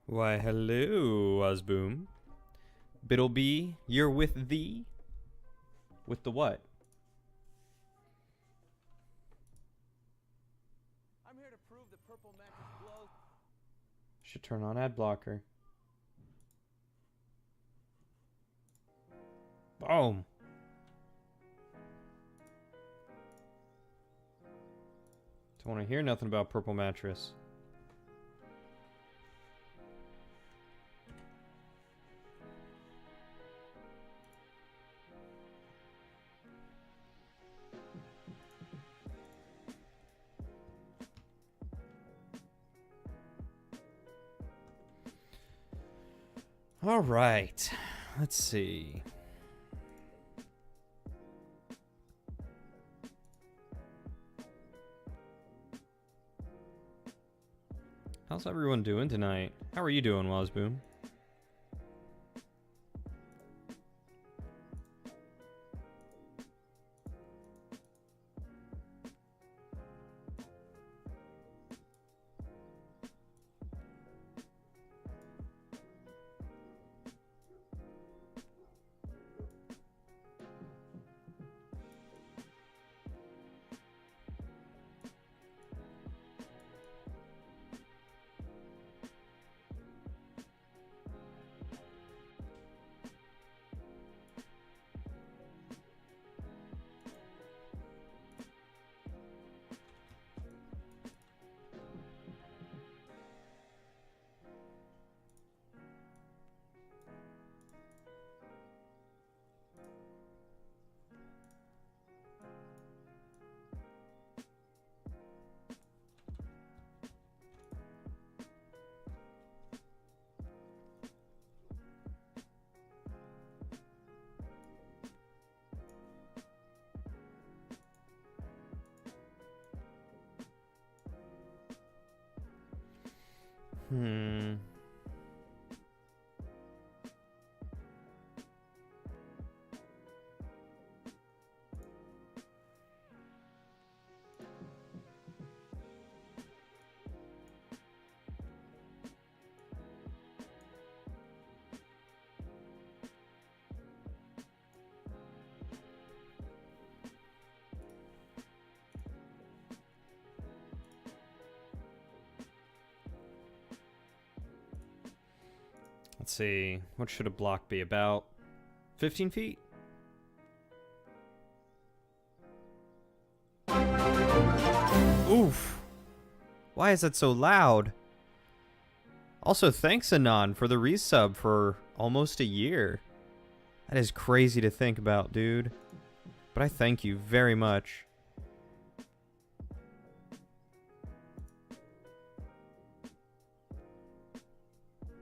Why, hello, Osboom. Bittleby, you're with the... With the what? I'm here to prove that purple matches glow. Should turn on ad blocker. Boom. Don't want to hear nothing about purple mattress. All right, let's see. How's everyone doing tonight? How are you doing, Wazboom? Hmm. Let's see. What should a block be? About 15 feet? Oof. Why is that so loud? Also, thanks, Anon, for the resub for almost a year. That is crazy to think about, dude. But I thank you very much.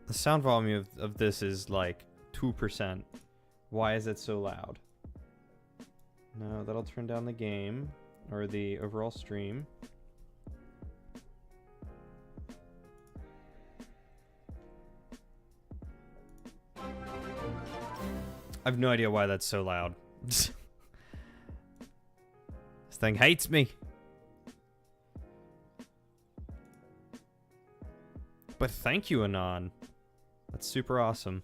The sound volume of this is like 2%. Why is it so loud? No, that'll turn down the game or the overall stream. I have no idea why that's so loud. This thing hates me. But thank you, Anon. That's super awesome.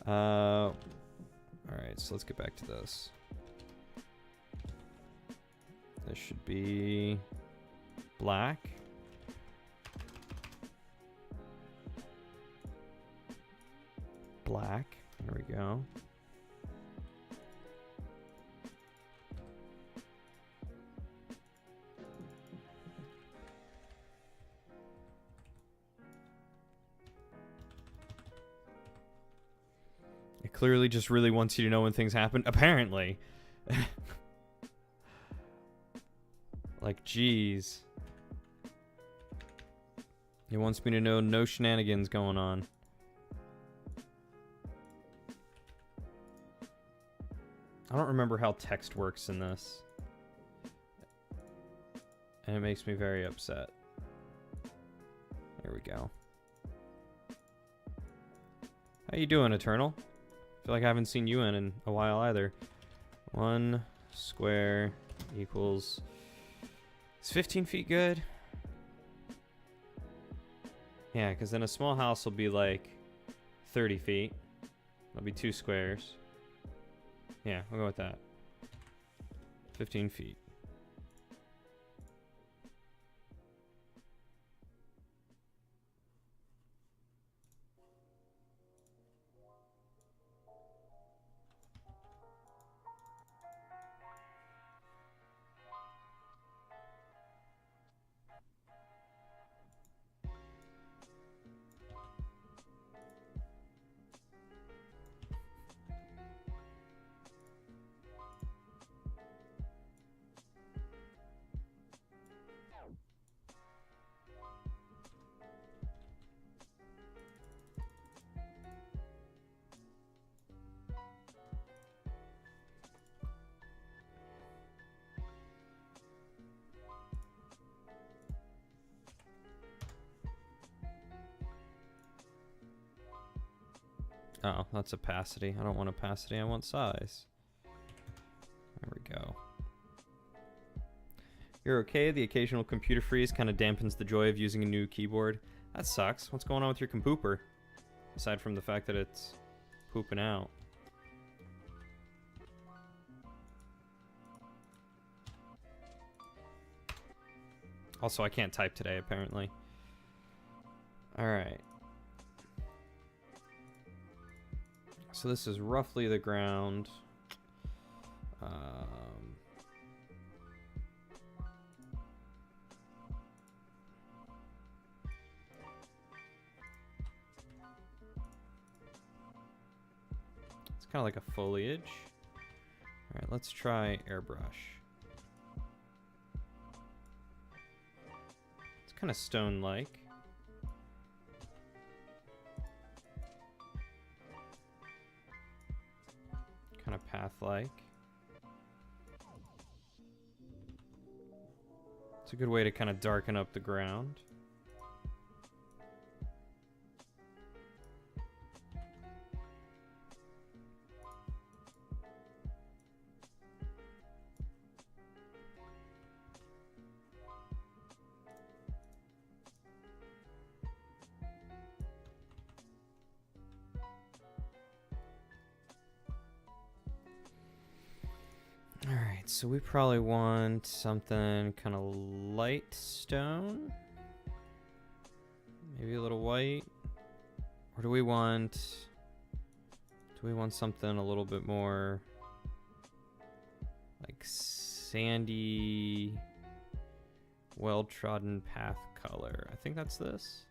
Alright, so let's get back to this. This should be black. Black. There we go. It clearly just really wants you to know when things happen. Apparently. Like, geez. It wants me to know no shenanigans going on. I don't remember how text works in this. And it makes me very upset. There we go. How you doing, Eternal? I feel like I haven't seen you in a while either. 1 square equals... Is 15 feet good? Yeah, because then a small house will be like 30 feet. It'll be 2 squares. Yeah, we'll go with that. 15 feet. Oh, that's opacity. I don't want opacity, I want size. There we go. You're okay? The occasional computer freeze kind of dampens the joy of using a new keyboard. That sucks. What's going on with your compooper? Aside from the fact that it's pooping out. Also, I can't type today, apparently. Alright. So this is roughly the ground. It's kind of like a foliage. All right, let's try airbrush. It's kind of stone-like. Kind of path-like. It's a good way to kind of darken up the ground. Alright, so we probably want something kind of light stone. Maybe a little white. Or do we want something a little bit more like sandy, well-trodden path color? I think that's this.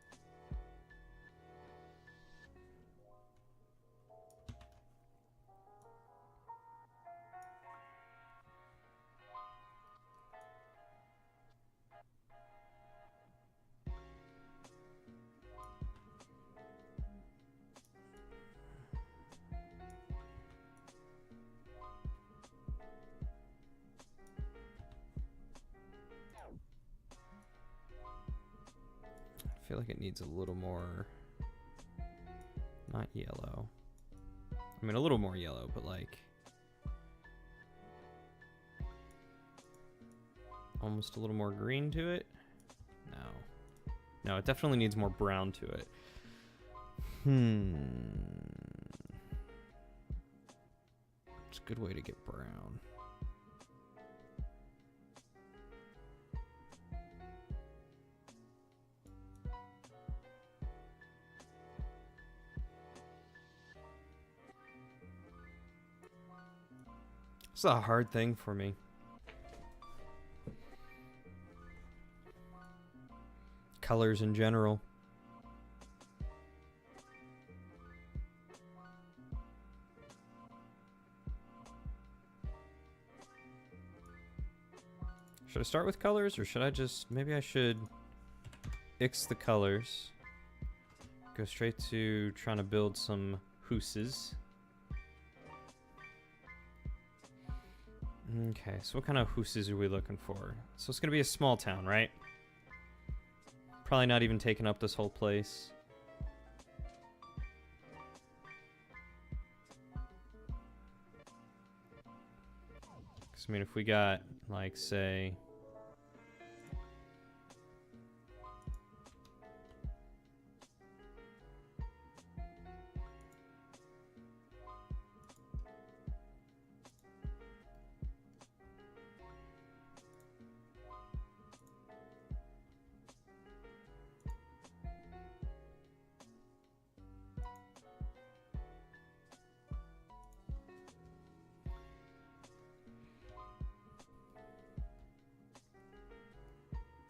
I feel like it needs a little more, not yellow. I mean, a little more yellow, but like almost a little more green to it. No, it definitely needs more brown to it. It's a good way to get brown. It's a hard thing for me. Colors in general. Should I start with colors, or should I just... Maybe I should X the colors. Go straight to trying to build some houses. Okay, so what kind of houses are we looking for? So it's gonna be a small town, right? Probably not even taking up this whole place. Because, I mean, if we got, like, say...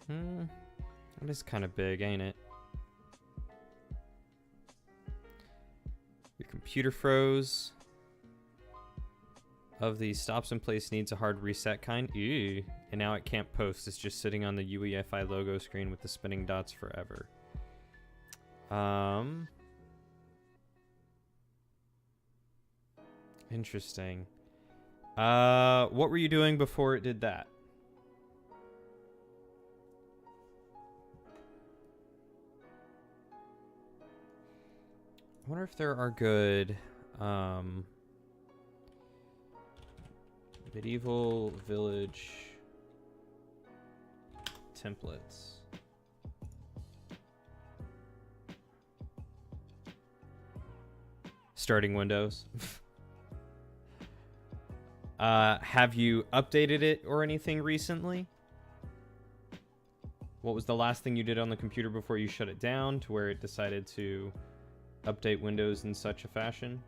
That is kind of big, ain't it? Your computer froze. Of the stops in place needs a hard reset kind. Ew. And now it can't post. It's just sitting on the UEFI logo screen with the spinning dots forever. Interesting. What were you doing before it did that? I wonder if there are good, medieval village templates. Starting Windows. Have you updated it or anything recently? What was the last thing you did on the computer before you shut it down to where it decided to update Windows in such a fashion?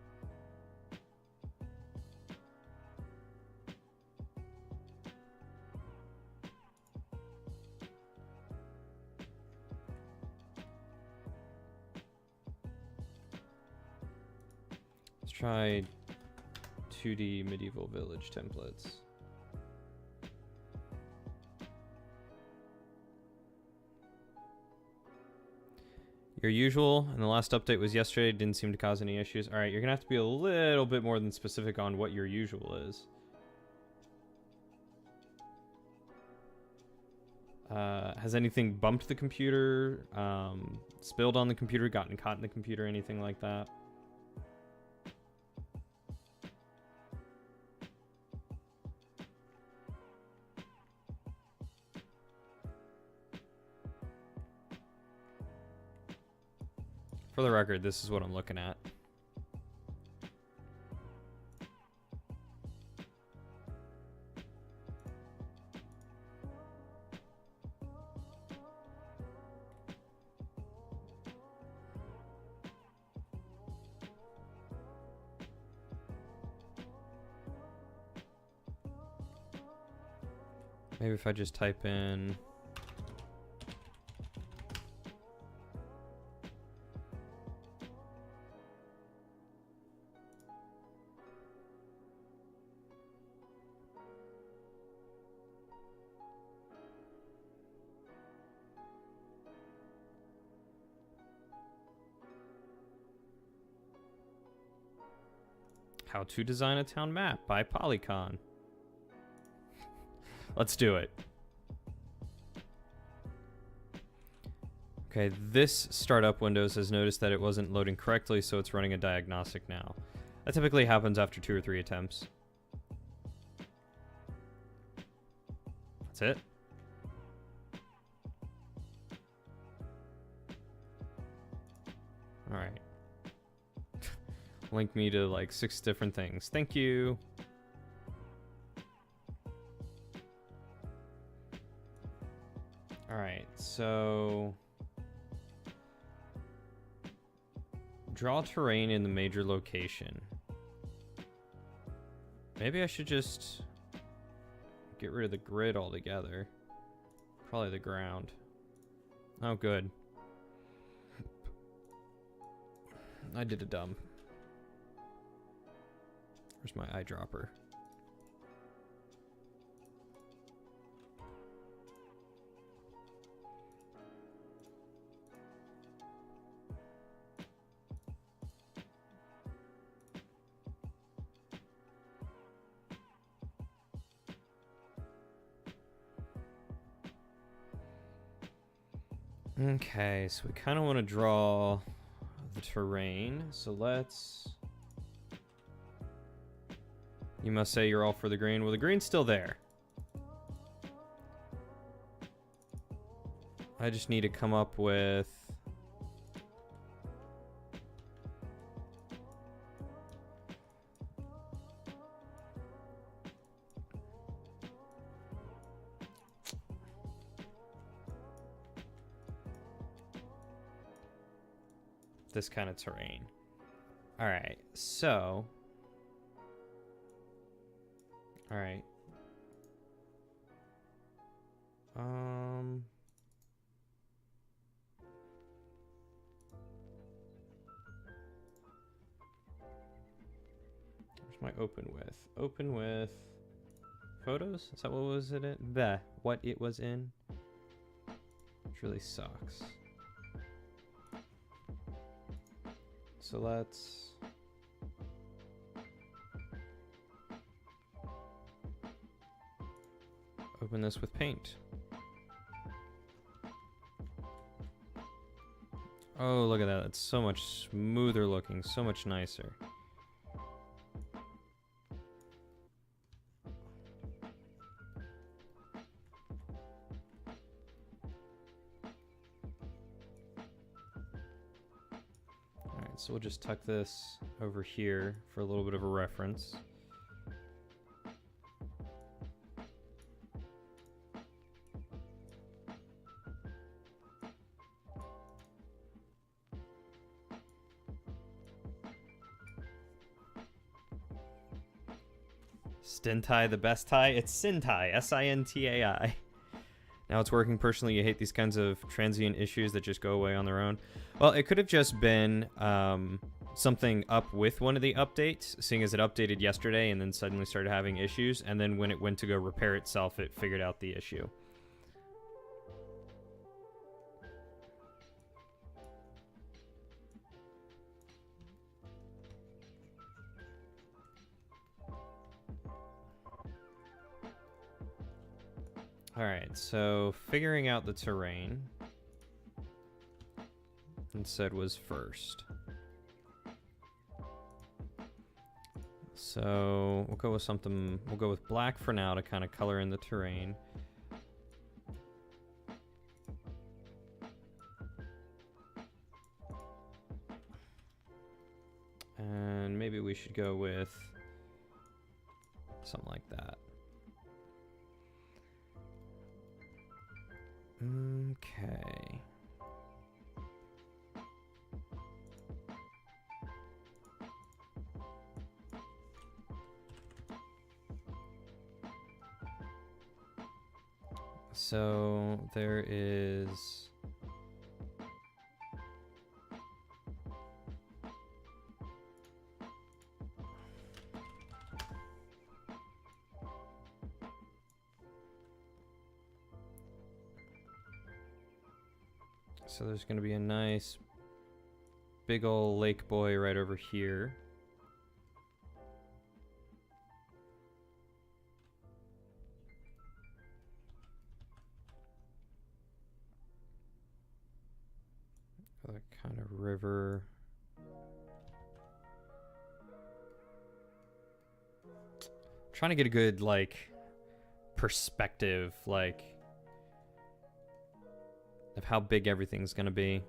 Let's try 2D medieval village templates. Your usual, and the last update was yesterday, didn't seem to cause any issues. All right, you're gonna have to be a little bit more than specific on what your usual is. Has anything bumped the computer, spilled on the computer, gotten caught in the computer, anything like that? For the record, this is what I'm looking at. Maybe if I just type in How to Design a Town Map by Polycon. Let's do it. Okay, this startup Windows has noticed that it wasn't loading correctly, so it's running a diagnostic now. That typically happens after 2 or 3 attempts. That's it. All right. Link me to like 6 different things. Thank you. All right, so draw terrain in the major location. Maybe I should just get rid of the grid altogether. Probably the ground. Oh, good. I did a dumb. Where's my eyedropper? Okay, so we kind of want to draw the terrain. So let's... You must say you're all for the green. Well, the green's still there. I just need to come up with... this kind of terrain. All right, so... All right. What can I open with? Open with photos? Is that what was it in? What it was in? Which really sucks. So let's... open this with paint. Oh, look at that. It's so much smoother looking, so much nicer. Alright, so we'll just tuck this over here for a little bit of a reference. Sintai, the best tie? It's Sintai, S-I-N-T-A-I. Now it's working personally. You hate these kinds of transient issues that just go away on their own. Well, it could have just been something up with one of the updates, seeing as it updated yesterday and then suddenly started having issues, and then when it went to go repair itself, it figured out the issue. Alright, so figuring out the terrain instead was first. So we'll go with something, we'll go with black for now to kind of color in the terrain. And maybe we should go with something like that. Okay. So there is there's going to be a nice big ol' lake boy right over here. That kind of river. Trying to get a good, like, perspective, like, of how big everything's gonna be.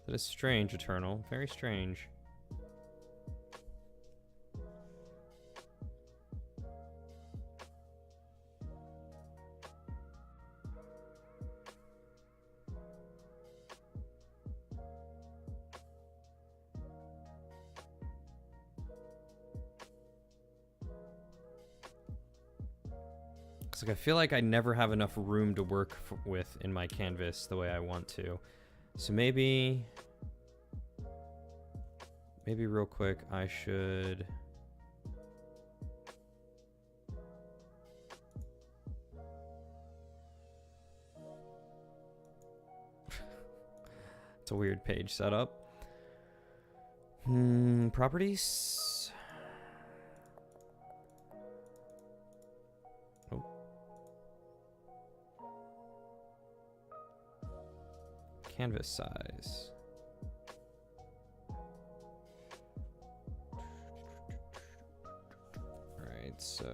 That is strange, Eternal. Very strange. Like, I feel like I never have enough room to work with in my canvas the way I want to. So maybe real quick, I should... It's a weird page setup. Properties? Oh. Canvas size. Alright, so...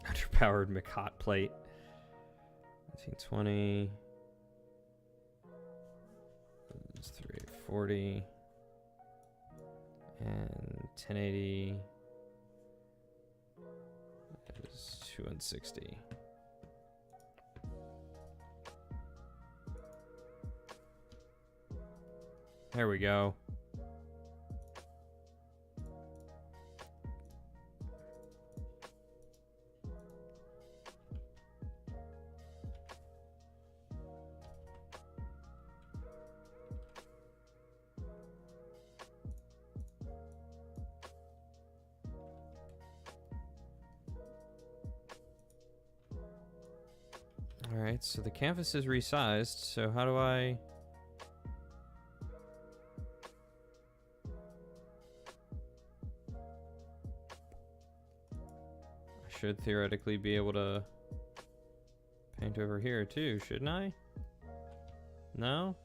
underpowered McHot plate. 1920. 3840. And 1080 is 2160. There we go. Alright, so the canvas is resized, so how do I... I should theoretically be able to paint over here too, shouldn't I? No?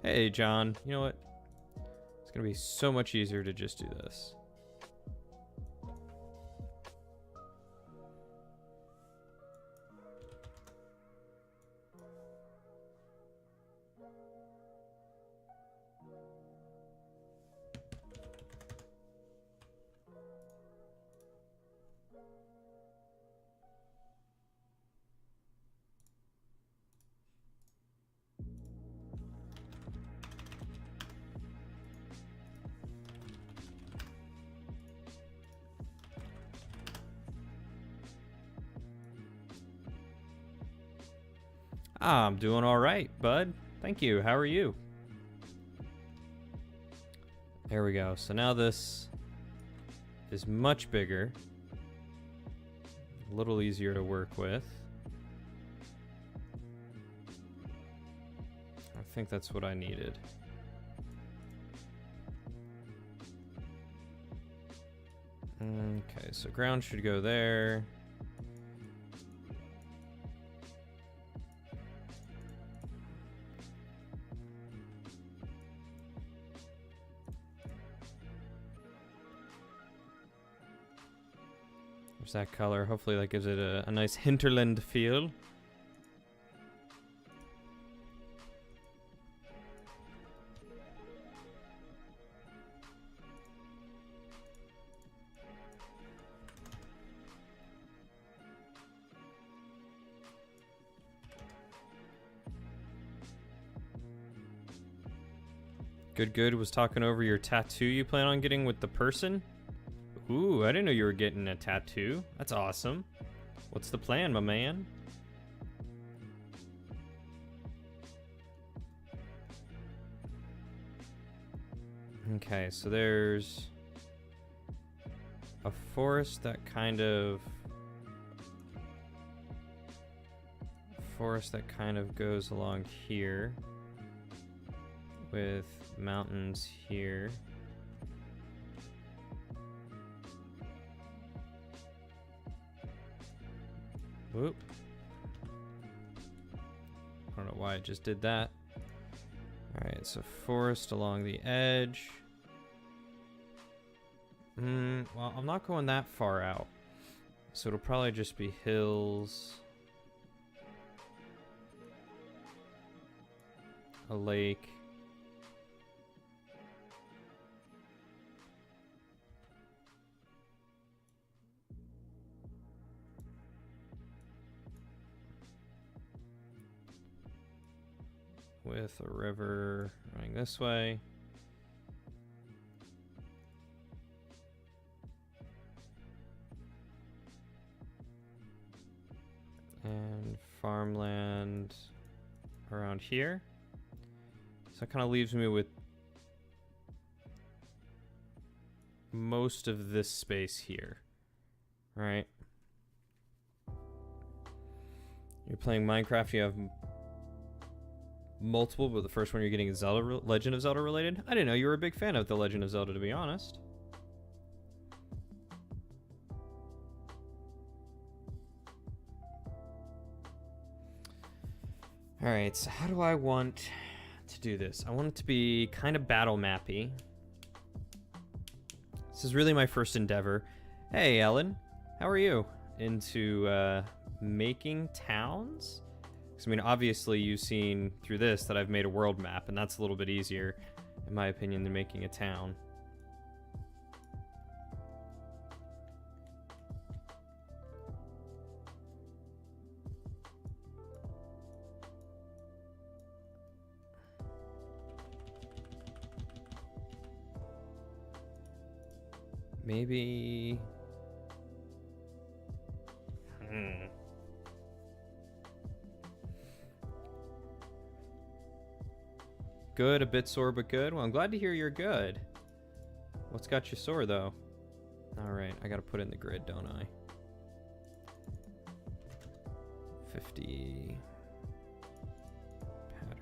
Hey, John, you know what? It's gonna be so much easier to just do this. I'm doing all right, bud. Thank you. How are you? There we go. So now this is much bigger. A little easier to work with. I think that's what I needed. Okay, so ground should go there. That color. Hopefully that gives it a nice hinterland feel. Good was talking over your tattoo you plan on getting with the person. Ooh, I didn't know you were getting a tattoo. That's awesome. What's the plan, my man? Okay, so there's a forest that kind of goes along here with mountains here. Whoop. I don't know why I just did that. Alright, so forest along the edge. Well, I'm not going that far out. So it'll probably just be hills. A lake. With a river running this way. And farmland around here. So that kind of leaves me with most of this space here. Right? You're playing Minecraft, you have multiple, but the first one you're getting is Zelda, Legend of Zelda related. I didn't know you were a big fan of The Legend of Zelda, to be honest. Alright, so how do I want to do this? I want it to be kind of battle mappy. This is really my first endeavor. Hey, Ellen. How are you? Into making towns? Because, I mean, obviously you've seen through this that I've made a world map, and that's a little bit easier, in my opinion, than making a town. Maybe... Good, a bit sore, but good. Well, I'm glad to hear you're good. What's got you sore, though? Alright, I gotta put it in the grid, don't I? 50... pattern...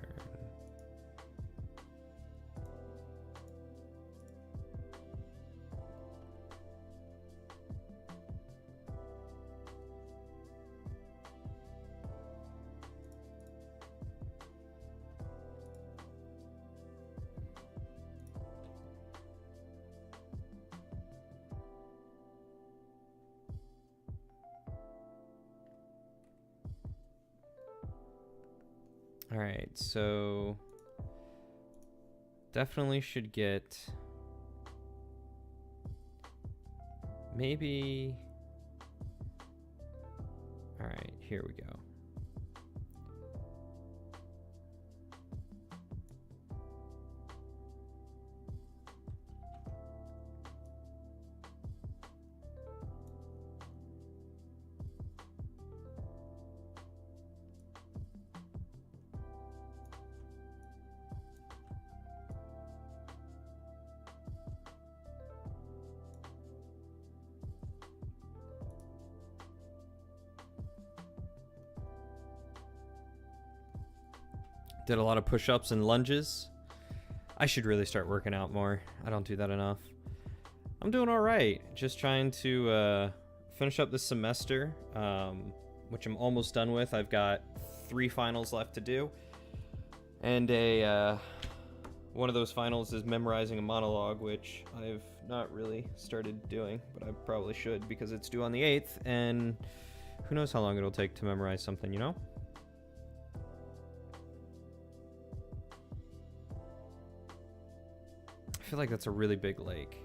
Alright, so definitely should get maybe. Alright, here we go. Did a lot of push-ups and lunges. I should really start working out more. I don't do that enough. I'm doing all right. Just trying to finish up this semester, which I'm almost done with. I've got 3 finals left to do. And one of those finals is memorizing a monologue, which I've not really started doing, but I probably should because it's due on the 8th, and who knows how long it'll take to memorize something, you know? I feel like that's a really big lake.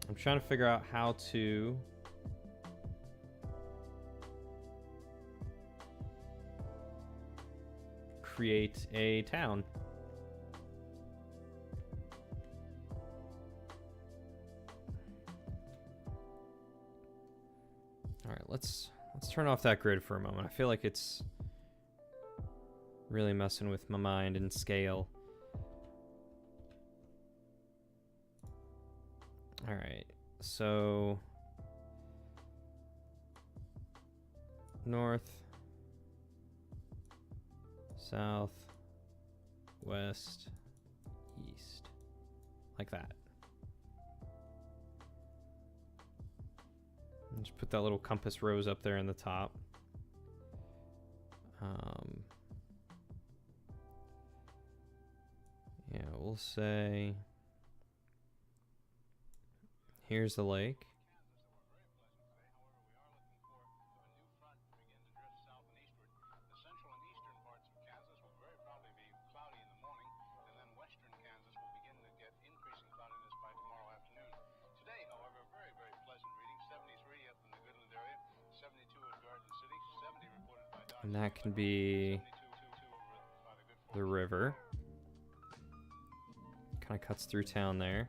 I'm trying to figure out how to create a town. All right, let's turn off that grid for a moment. I feel like it's really messing with my mind and scale. All right, so north, south, west, east, like that. And just put that little compass rose up there in the top. Yeah, we'll say here's the lake. And that can be the river. Kind of cuts through town there.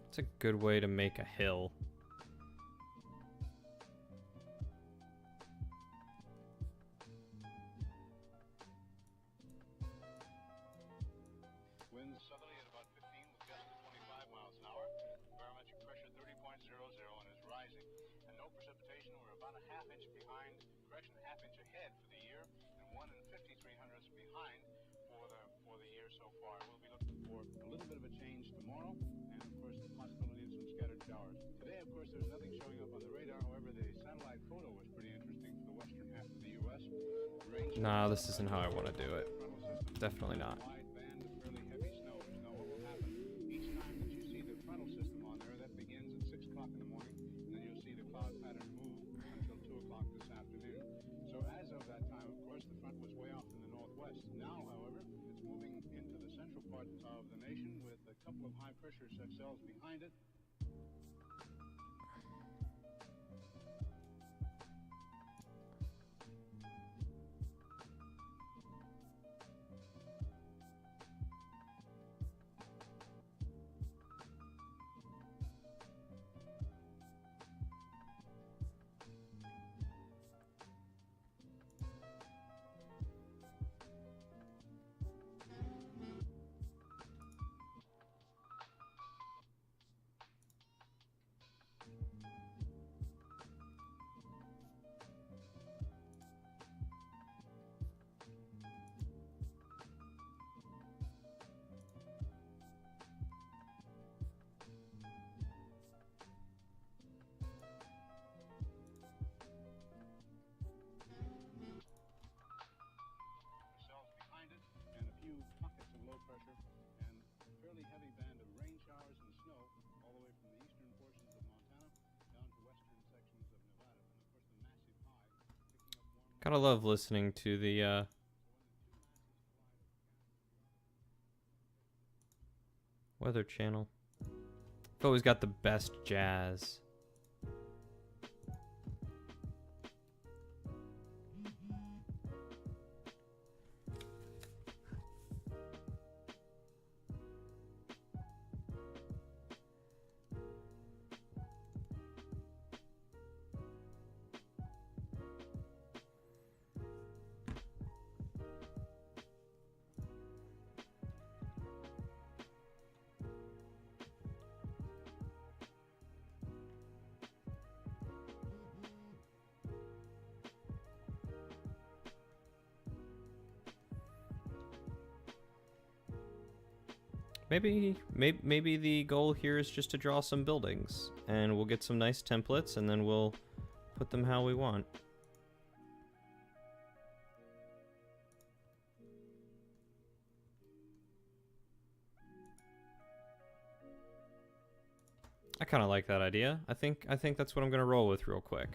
It's a good way to make a hill. Winds southerly about a half inch behind, correction, a half inch ahead for the year, and 1 and 53 hundredths behind for the year so far. We'll be looking for a little bit of a change tomorrow, and of course the possibility of some scattered showers. Today, of course, there's nothing showing up on the radar. However, the satellite photo was pretty interesting for the western half of the U.S. Nah, this isn't how I want to do it. Definitely not. Wide band of fairly heavy snows. Now, what will happen each time that you see the frontal system on there? That begins at 6 o'clock in the morning, and then you'll see the cloud pattern move until 2 o'clock this afternoon. So, as of that time, of course, the front was way off in the northwest. Now, however, it's moving into the central part of the nation with a couple of high pressure cells behind it. Pockets of low pressure and a fairly heavy band of rain showers and snow all the way from the eastern portions of Montana down to western sections of Nevada. And of course the massive high picking up warm. Gotta love listening to the Weather Channel. I've always got the best jazz. Maybe the goal here is just to draw some buildings, and we'll get some nice templates, and then we'll put them how we want. I kind of like that idea. I think that's what I'm gonna roll with real quick.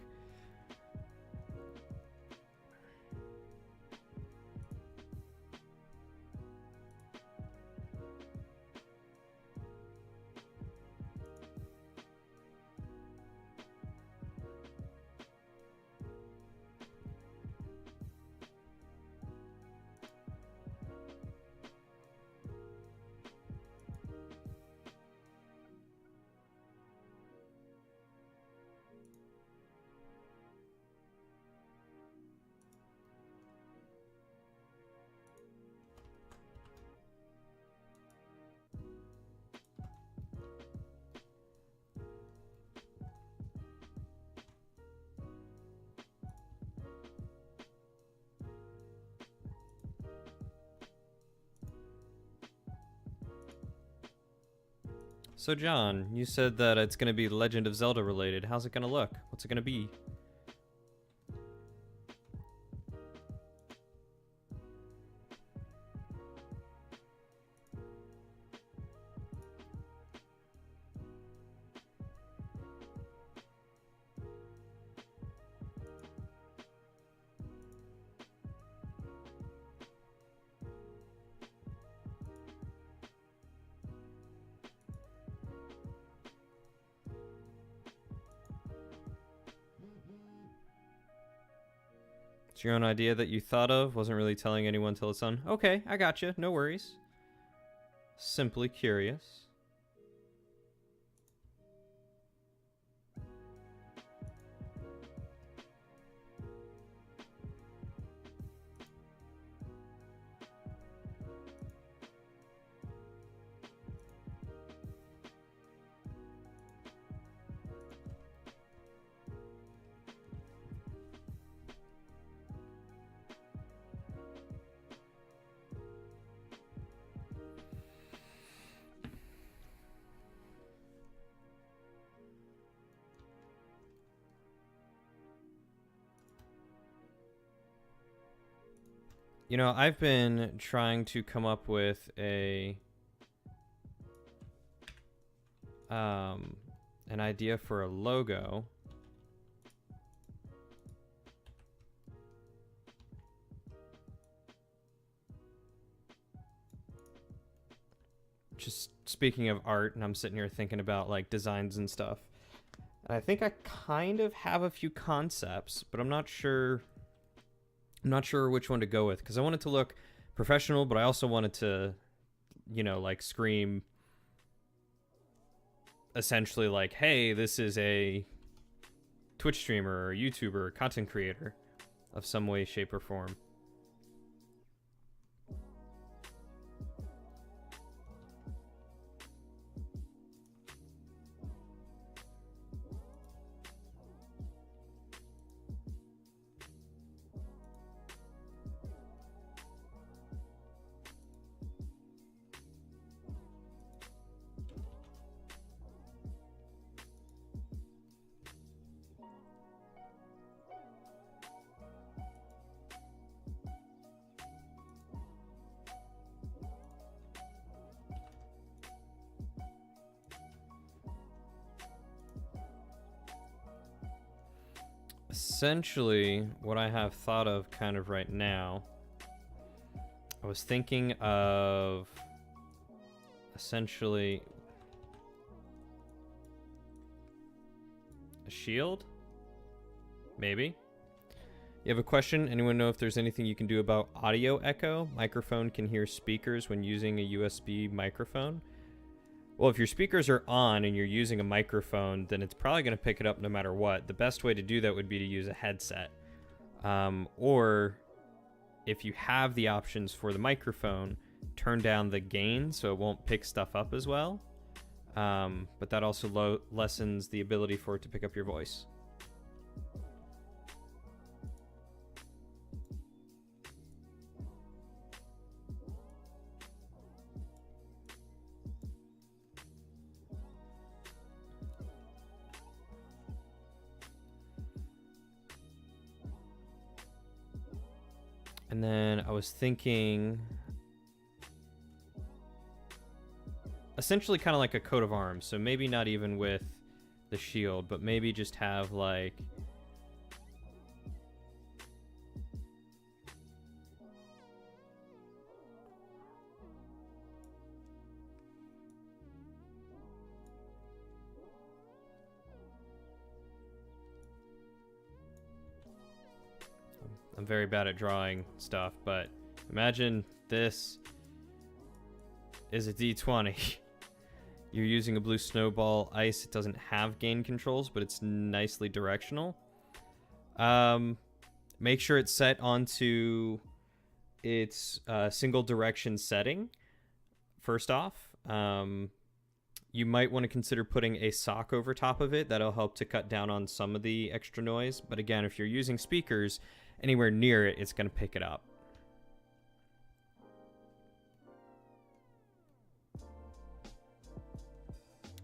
So John, you said that it's going to be Legend of Zelda related. How's it going to look? What's it going to be? It's your own idea that you thought of, wasn't really telling anyone till it's done. Okay, I gotcha, no worries. Simply curious. You know, I've been trying to come up with an idea for a logo. Just speaking of art, and I'm sitting here thinking about like designs and stuff. And I think I kind of have a few concepts, but I'm not sure which one to go with, because I want it to look professional, but I also want it to, you know, like scream essentially like, hey, this is a Twitch streamer or YouTuber or content creator of some way, shape, or form. Essentially, what I have thought of kind of right now, I was thinking of essentially a shield? Maybe. You have a question? Anyone know if there's anything you can do about audio echo? Microphone can hear speakers when using a USB microphone. Well, if your speakers are on and you're using a microphone, then it's probably going to pick it up no matter what. The best way to do that would be to use a headset. Or if you have the options for the microphone, turn down the gain so it won't pick stuff up as well. But that also lessens the ability for it to pick up your voice. And then I was thinking essentially kind of like a coat of arms. So maybe not even with the shield, but maybe just have like I'm very bad at drawing stuff, but imagine this is a D20. You're using a blue snowball ice. It doesn't have gain controls, but it's nicely directional. Make sure it's set onto its single direction setting. First off, you might want to consider putting a sock over top of it. That'll help to cut down on some of the extra noise. But again, if you're using speakers anywhere near it, it's going to pick it up.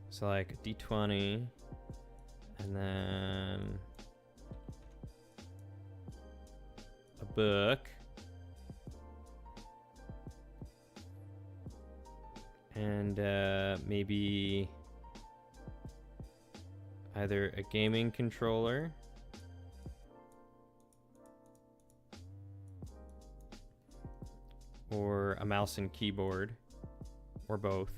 So like a D20, and then a book, and maybe either a gaming controller or a mouse and keyboard, or both.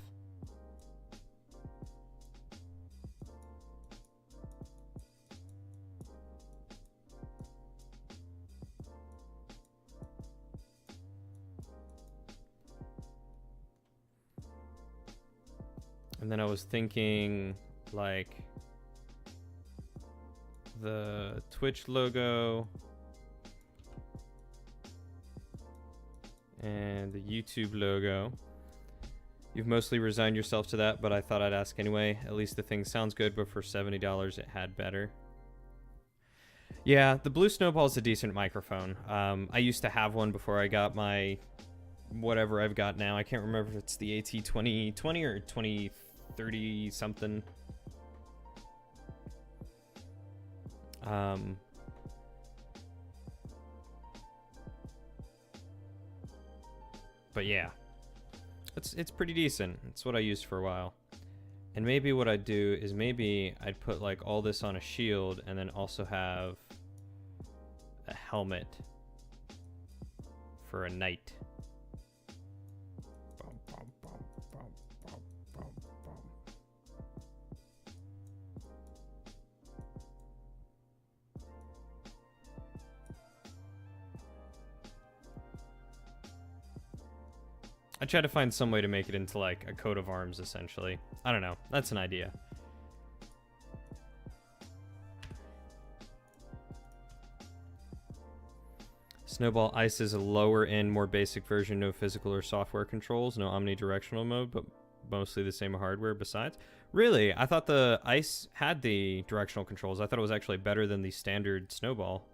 And then I was thinking like the Twitch logo and the YouTube logo. You've mostly resigned yourself to that, but I thought I'd ask anyway. At least the thing sounds good, but for $70 it had better. Yeah, the Blue Snowball is a decent microphone. I used to have one before I got my whatever I've got now. I can't remember if it's the AT2020 or 2030 something. But yeah, it's pretty decent. It's what I used for a while. And maybe what I'd do is maybe I'd put like all this on a shield and then also have a helmet for a knight. Bum, bum, bum, bum, bum, bum, bum. I try to find some way to make it into like a coat of arms, essentially. I don't know. That's an idea. Snowball Ice is a lower end, more basic version, no physical or software controls, no omnidirectional mode, but mostly the same hardware besides. Really? I thought the Ice had the directional controls. I thought it was actually better than the standard Snowball.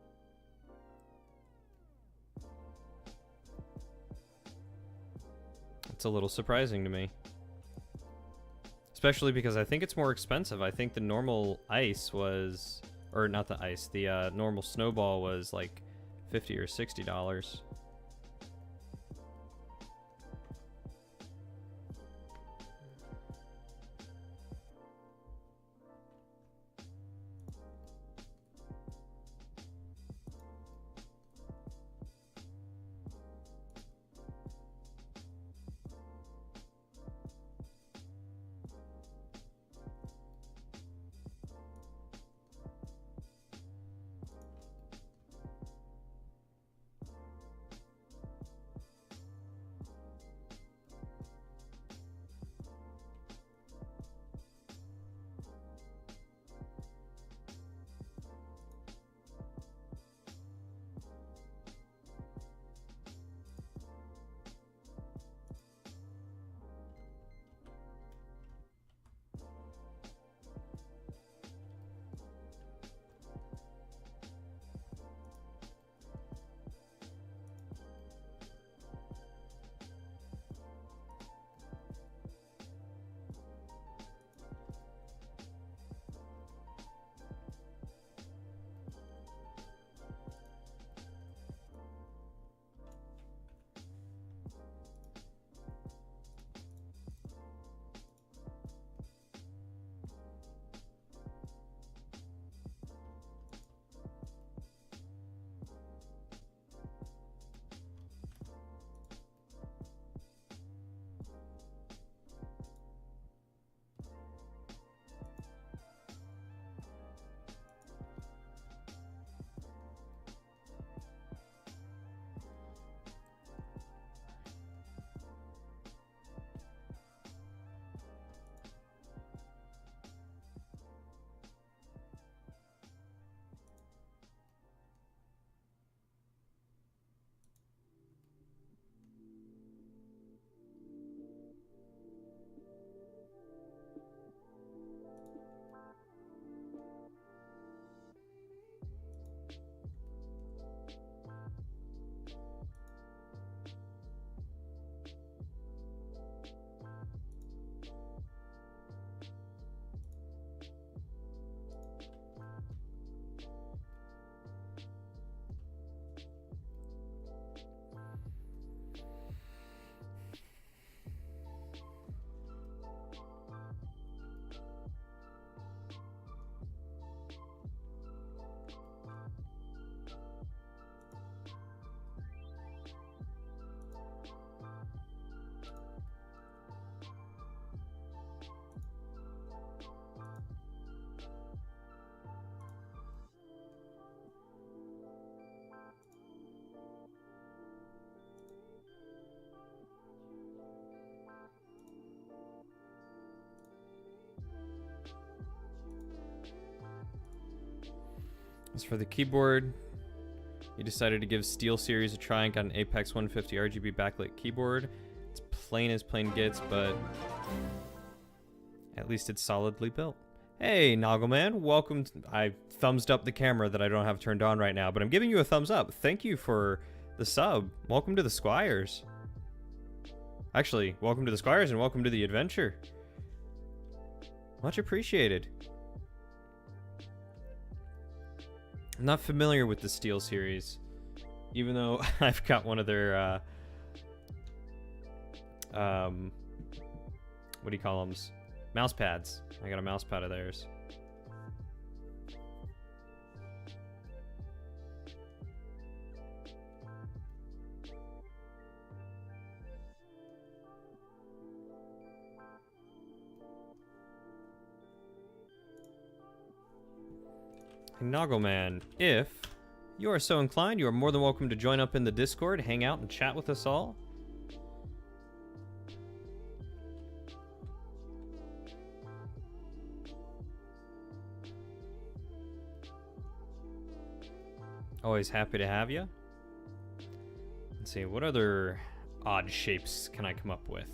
It's a little surprising to me. Especially because I think it's more expensive. I think the normal Ice was, or not the Ice, the normal Snowball was like $50 or $60. As for the keyboard, you decided to give SteelSeries a try and got an Apex 150 RGB backlit keyboard. It's plain as plain gets, but at least it's solidly built. Hey, Noggleman, welcome. I thumbsed up the camera that I don't have turned on right now, but I'm giving you a thumbs up. Thank you for the sub. Welcome to the Squires. Actually, welcome to the Squires and welcome to the adventure. Much appreciated. I'm not familiar with the Steel series, even though I've got one of their what do you call them? Mouse pads. I got a mouse pad of theirs. Noggleman, if you are so inclined, you are more than welcome to join up in the Discord, hang out, and chat with us all. Always happy to have you. Let's see, what other odd shapes can I come up with?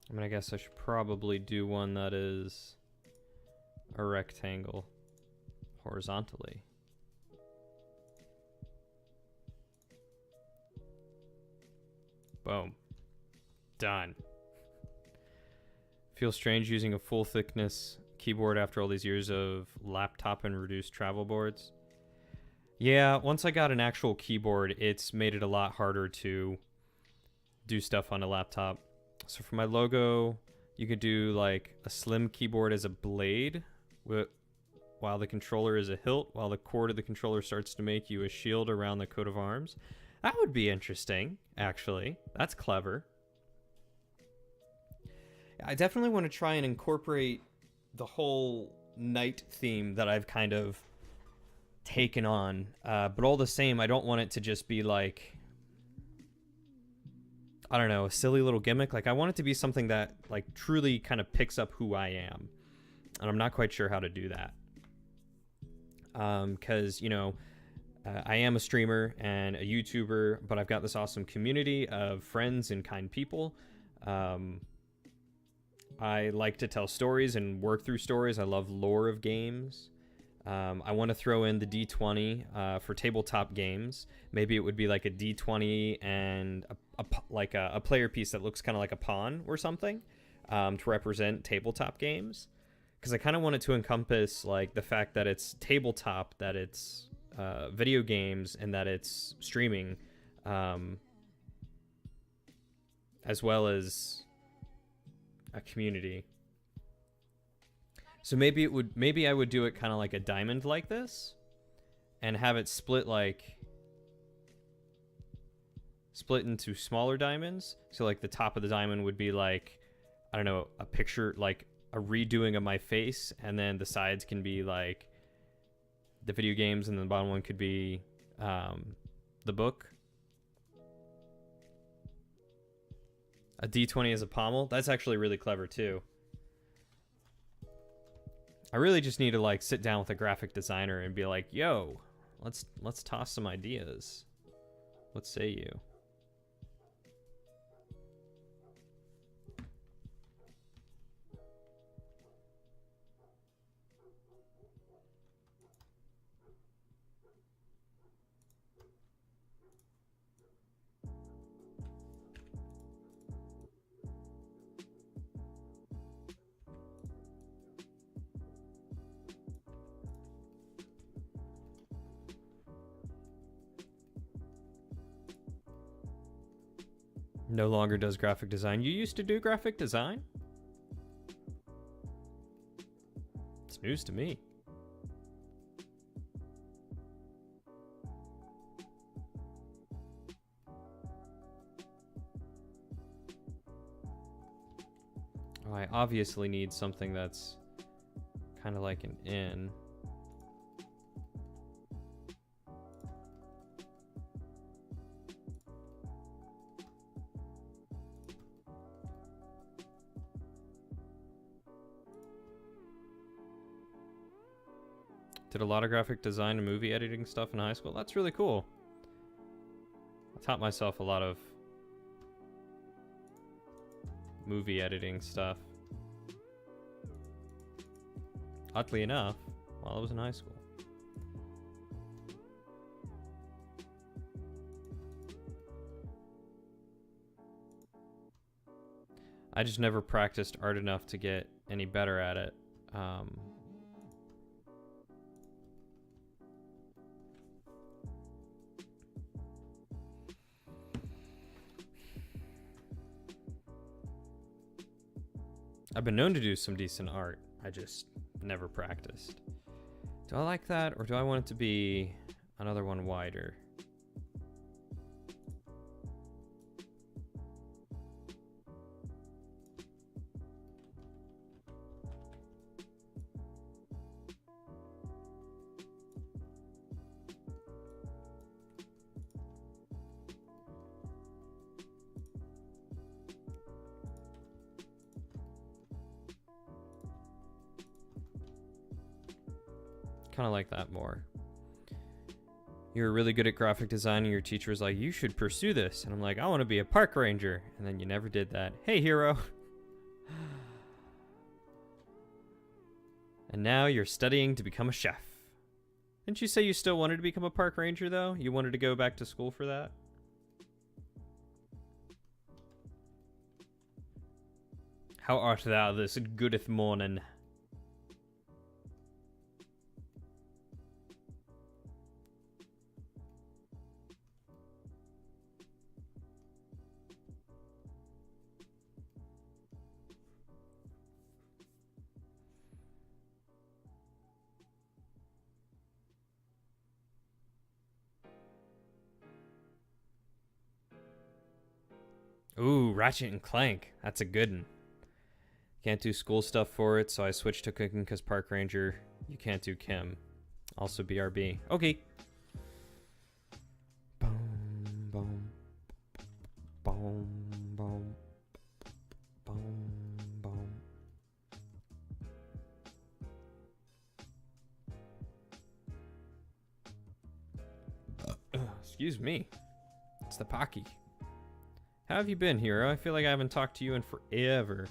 I mean, I guess I should probably do one that is a rectangle horizontally. Boom. Done. Feels strange using a full thickness keyboard after all these years of laptop and reduced travel boards. Yeah, once I got an actual keyboard, it's made it a lot harder to do stuff on a laptop. So for my logo, you could do like a slim keyboard as a blade, while the controller is a hilt, while the cord of the controller starts to make you a shield around the coat of arms. That would be interesting, actually. That's clever. I definitely want to try and incorporate the whole knight theme that I've kind of taken on. But all the same, I don't want it to just be like, I don't know, a silly little gimmick. Like, I want it to be something that like truly kind of picks up who I am. And I'm not quite sure how to do that. Because, you know, I am a streamer and a YouTuber, but I've got this awesome community of friends and kind people. I like to tell stories and work through stories. I love lore of games. I want to throw in the D20 for tabletop games. Maybe it would be like a D20 and a player piece that looks kind of like a pawn or something to represent tabletop games. Because I kind of want it to encompass like the fact that it's tabletop, that it's video games, and that it's streaming, as well as a community. So maybe I would do it kind of like a diamond like this, and have it split into smaller diamonds. So like the top of the diamond would be like, I don't know, a picture, like a redoing of my face, and then the sides can be like the video games, and then the bottom one could be the book. A D20 as a pommel. That's actually really clever too. I really just need to like sit down with a graphic designer and be like, yo, let's toss some ideas. What say you? No longer does graphic design. You used to do graphic design? It's news to me. Oh, I obviously need something that's kind of like an inn. Did a lot of graphic design and movie editing stuff in high school. That's really cool. I taught myself a lot of movie editing stuff. oddly enough, while I was in high school. I just never practiced art enough to get any better at it. I've been known to do some decent art. I just never practiced. Do I like that, or do I want it to be another one wider? Kind of like that more. You were really good at graphic design and your teacher was like, you should pursue this. And I'm like, I want to be a park ranger. And then you never did that. Hey, hero. And now you're studying to become a chef. Didn't you say you still wanted to become a park ranger, though? You wanted to go back to school for that? How art thou this goodeth morning? Ooh, Ratchet and Clank. That's a good one. Can't do school stuff for it, so I switched to cooking because Park Ranger, you can't do Kim. Also BRB. Okay. Boom, boom, boom, boom, boom, boom. Excuse me. It's the Pocky. How have you been, hero? I feel like I haven't talked to you in forever.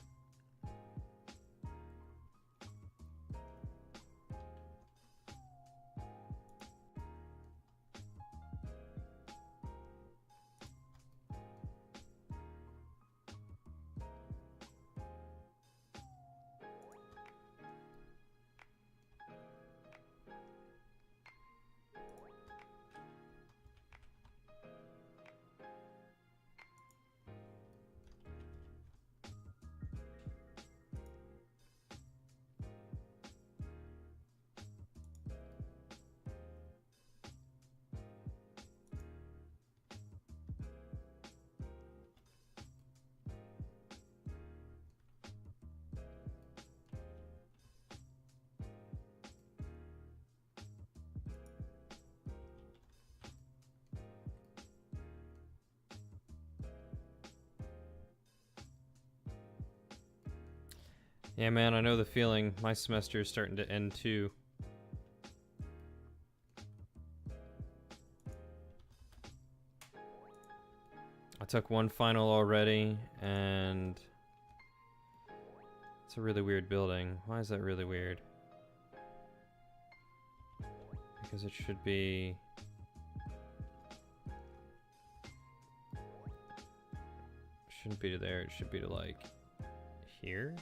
Yeah, man, I know the feeling. My semester is starting to end too. I took one final already, and it's a really weird building. Why is that really weird? Because it should be... shouldn't be to there, it should be to like here?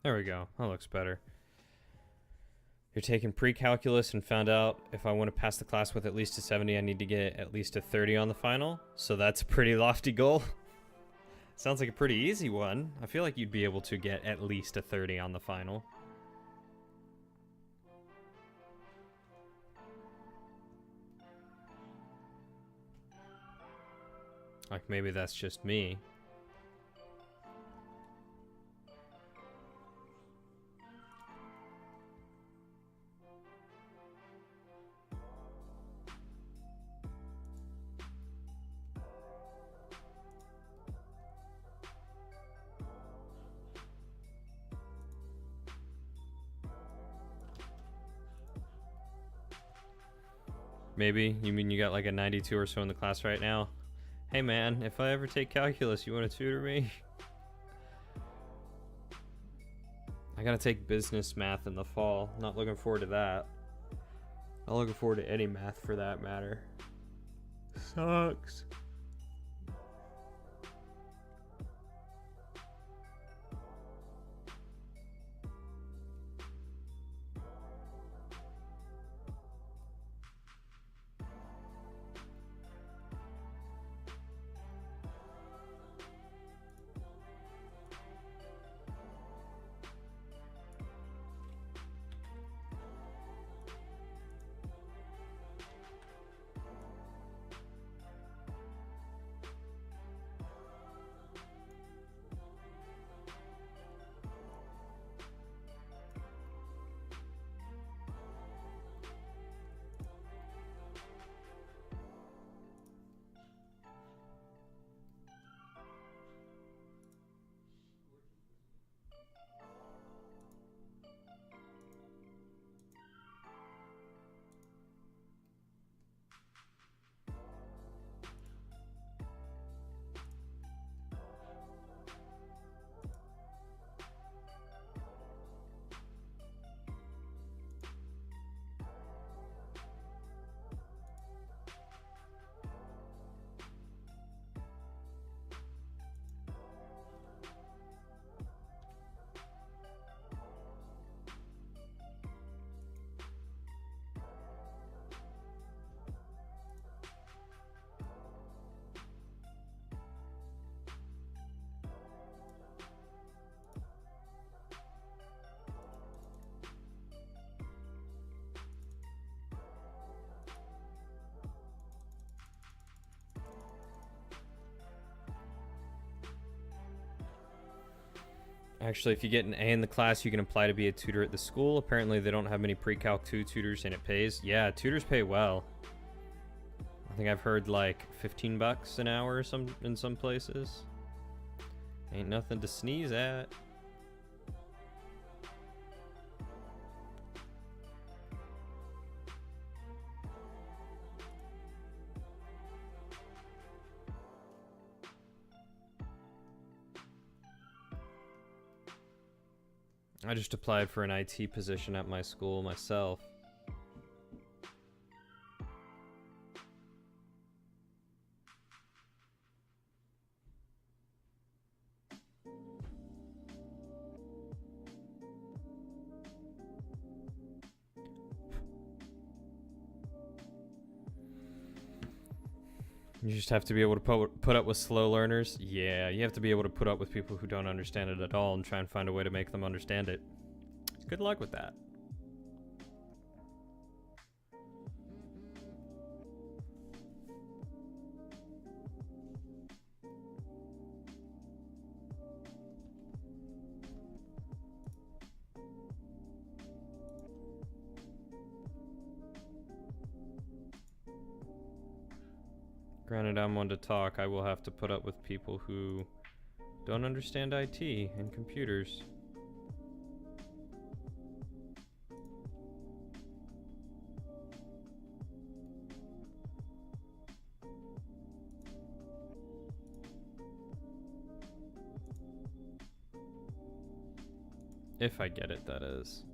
There we go. That looks better. You're taking pre-calculus and found out if I want to pass the class with at least a 70, I need to get at least a 30 on the final. So that's a pretty lofty goal. Sounds like a pretty easy one. I feel like you'd be able to get at least a 30 on the final. Like, maybe that's just me. Maybe? You mean you got like a 92 or so in the class right now? Hey man, if I ever take calculus, you want to tutor me? I gotta take business math in the fall. Not looking forward to that. Not looking forward to any math for that matter. Sucks. Actually, if you get an A in the class, you can apply to be a tutor at the school. Apparently, they don't have many pre-calc 2 tutors, and it pays. Yeah, tutors pay well. I think I've heard like 15 bucks an hour or in some places. Ain't nothing to sneeze at. I just applied for an IT position at my school myself. You just have to be able to put up with slow learners. Yeah, you have to be able to put up with people who don't understand it at all and try and find a way to make them understand it. Good luck with that. Granted, I'm one to talk. I will have to put up with people who don't understand IT and computers. If I get it, that is.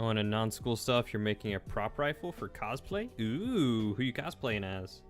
Oh, and in non-school stuff, you're making a prop rifle for cosplay? Ooh, who you cosplaying as?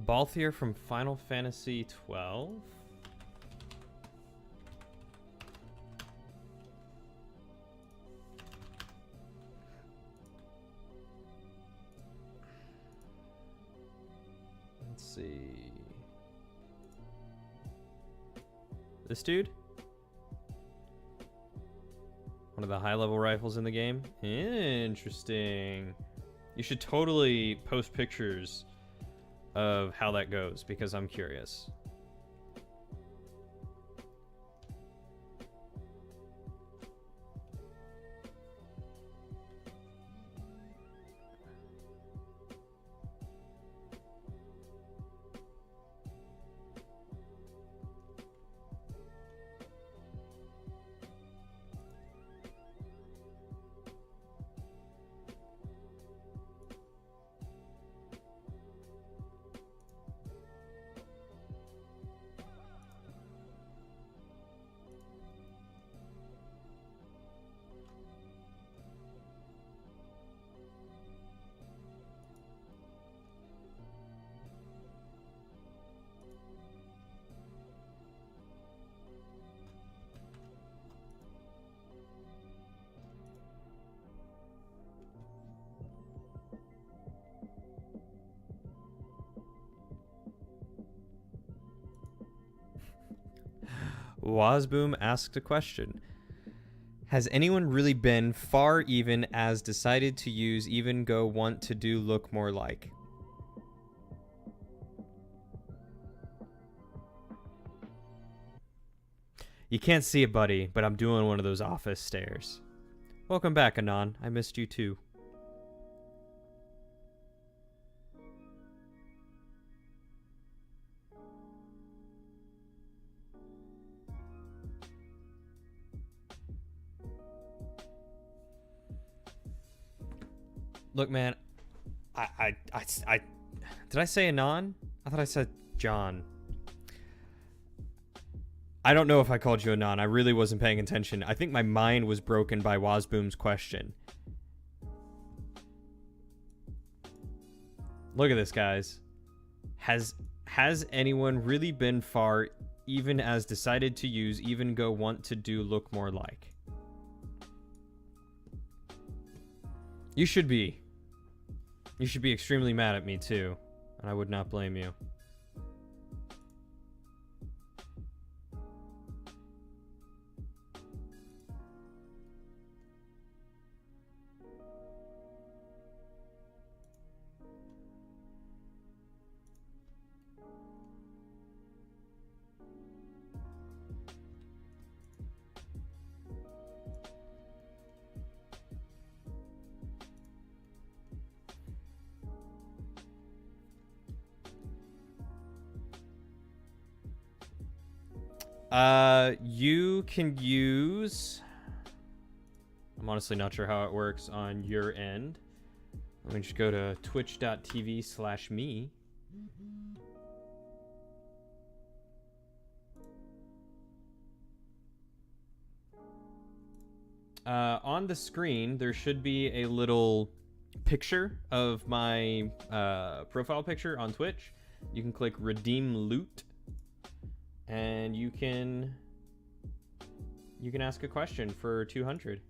Balthier from Final Fantasy 12? Let's see. This dude? One of the high-level rifles in the game? Interesting. You should totally post pictures of how that goes, because I'm curious. Wazboom asked a question. Has anyone really been far even as decided to use even go want to do look more like? You can't see it, buddy, but I'm doing one of those office stares. Welcome back, Anon. I missed you too. Look, man, I did I say Anon? I thought I said John. I don't know if I called you Anon. I really wasn't paying attention. I think my mind was broken by Wazboom's question. Look at this, guys. Has anyone really been far even as decided to use even go want to do look more like? You should be. You should be extremely mad at me too, and I would not blame you. You can use... I'm honestly not sure how it works on your end. Let me just go to twitch.tv/me. On the screen, there should be a little picture of my profile picture on Twitch. You can click Redeem Loot, and you can ask a question for 200.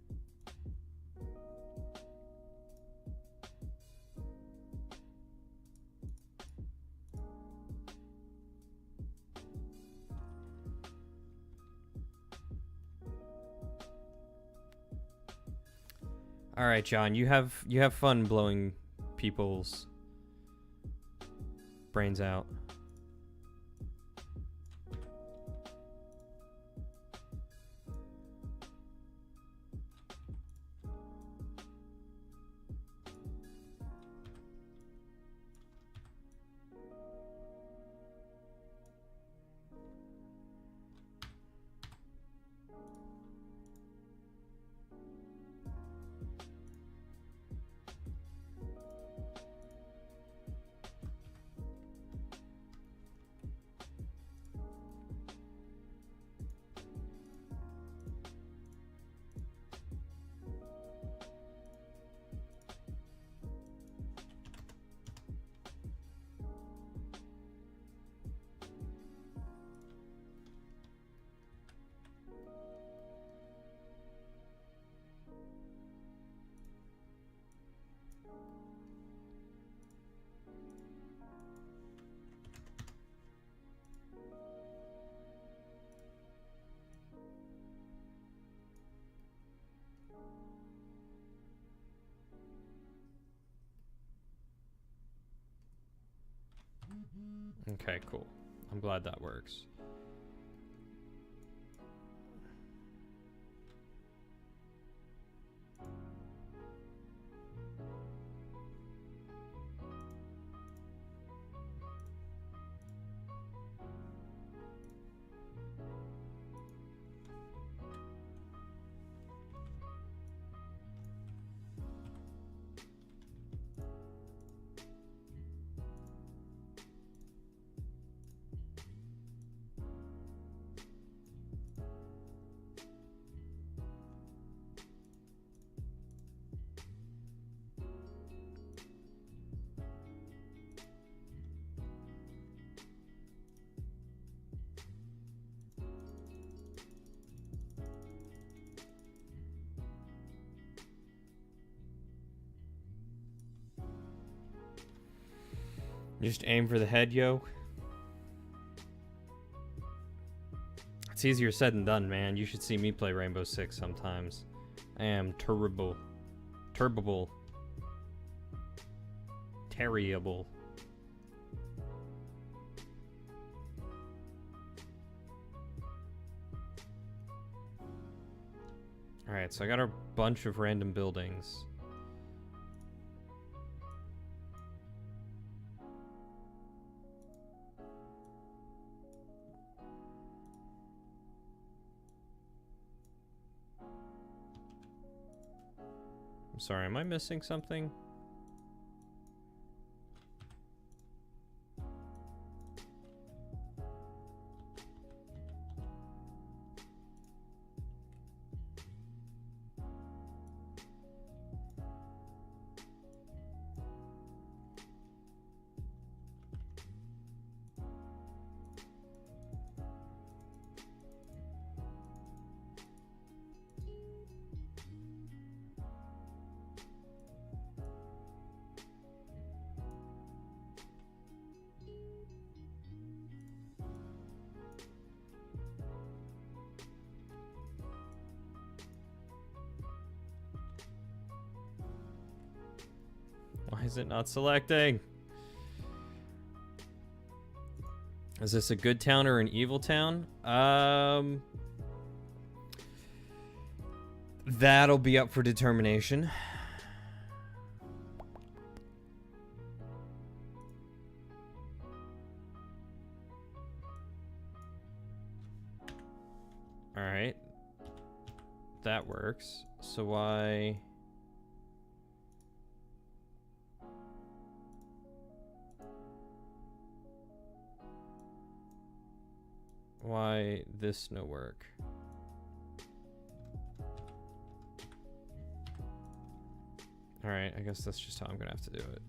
All right, John, you have fun blowing people's brains out. Okay, cool. I'm glad that works. Just aim for the head, yo. It's easier said than done, man. You should see me play Rainbow Six sometimes. I am terrible. Terrible. Terrible. Alright, so I got a bunch of random buildings. I'm sorry, am I missing something? Why is it not selecting? Is this a good town or an evil town? That'll be up for determination. All right. That works. So why... Why this no work? Alright, I guess that's just how I'm gonna have to do it.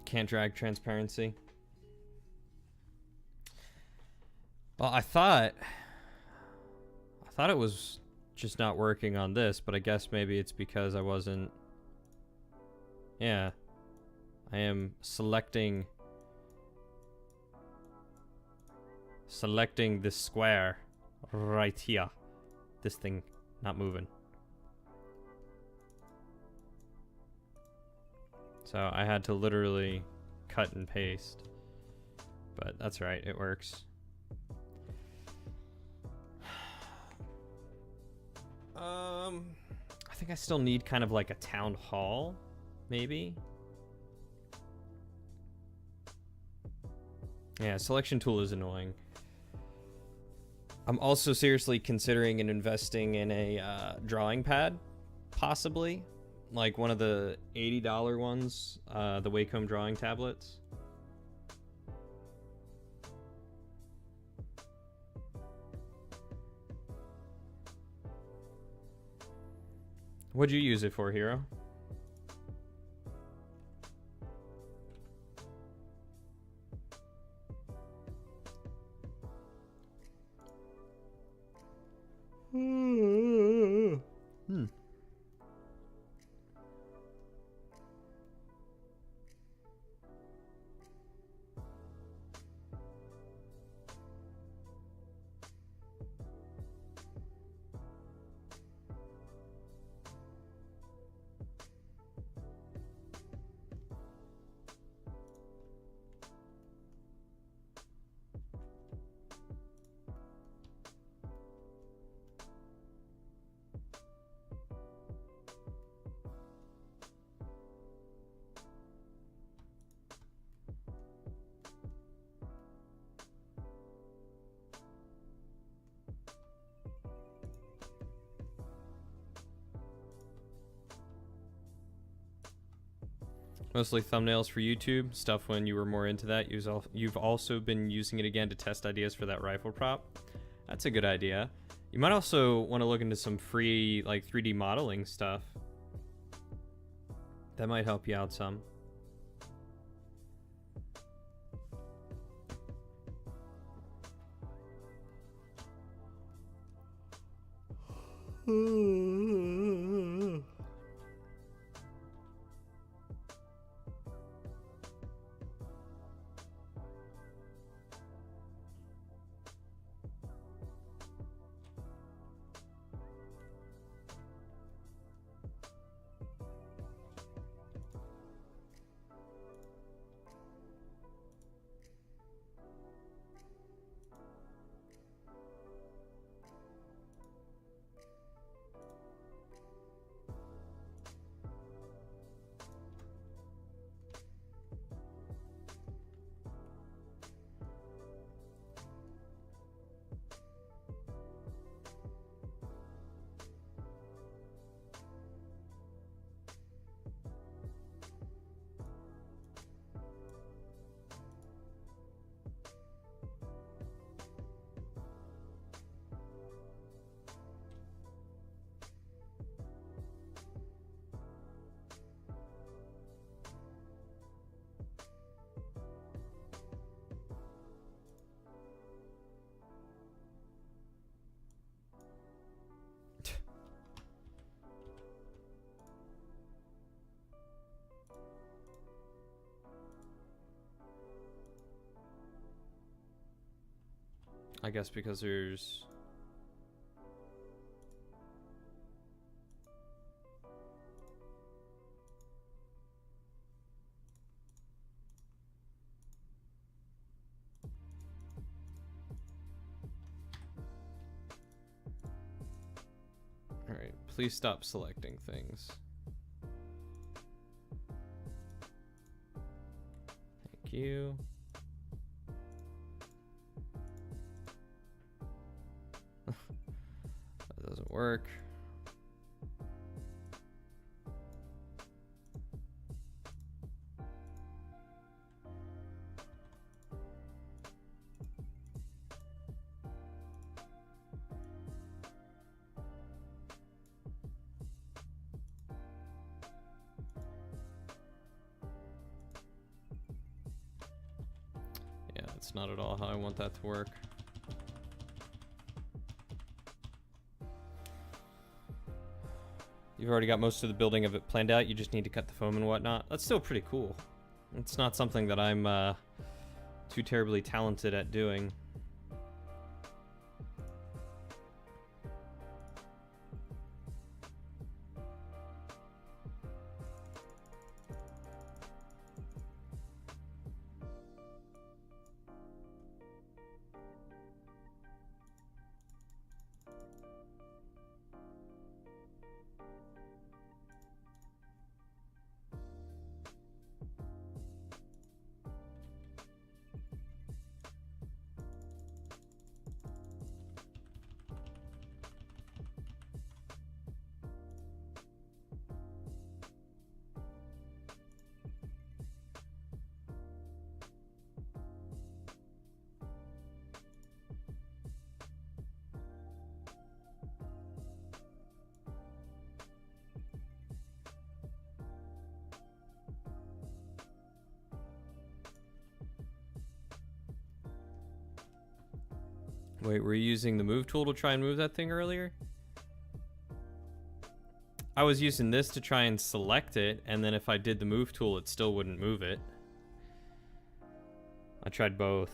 Can't drag transparency. Well, I thought it was just not working on this, but I guess maybe it's because I wasn't... Yeah. I am selecting this square right here. This thing not moving. So I had to literally cut and paste. But that's right, it works. I think I still need kind of like a town hall, maybe? Yeah, selection tool is annoying. I'm also seriously considering and investing in a drawing pad, possibly. Like one of the $80 ones, the Wacom drawing tablets. What'd you use it for, Hero? Mostly thumbnails for YouTube, stuff when you were more into that. You've also been using it again to test ideas for that rifle prop. That's a good idea. You might also want to look into some free, like, 3D modeling stuff. That might help you out some. I guess because there's... Alright, please stop selecting things. Thank you. That doesn't work. Yeah, that's not at all how I want that to work. You've already got most of the building of it planned out. You just need to cut the foam and whatnot. That's still pretty cool. It's not something that I'm too terribly talented at doing. Wait, were you using the move tool to try and move that thing earlier? I was using this to try and select it, and then if I did the move tool, it still wouldn't move it. I tried both.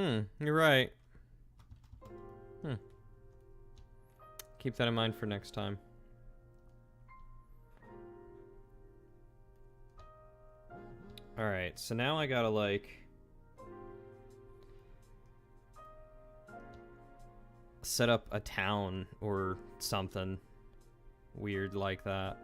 You're right. Keep that in mind for next time. Alright, so now I gotta, like, set up a town or something weird like that.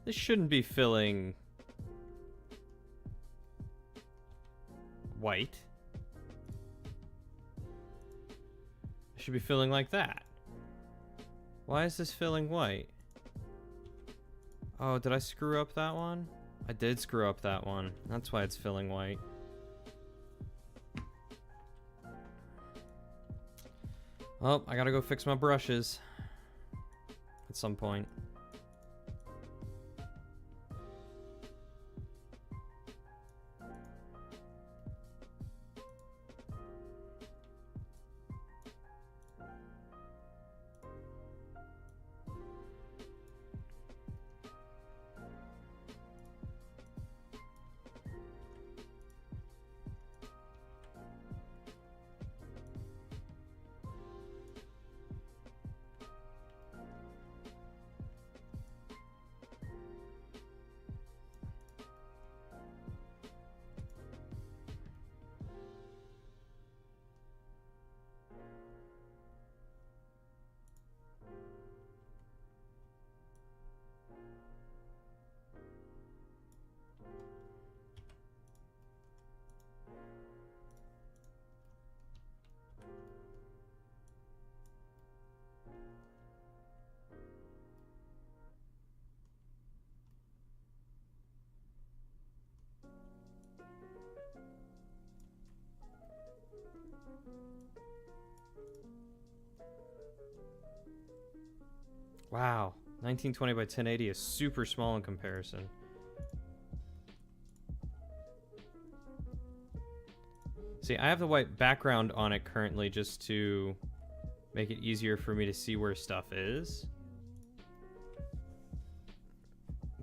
This shouldn't be filling white. It should be filling like that. Why is this filling white? Oh, did I screw up that one? I did screw up that one. That's why it's filling white. Oh, I gotta go fix my brushes at some point. Wow, 1920 by 1080 is super small in comparison. See, I have the white background on it currently just to make it easier for me to see where stuff is.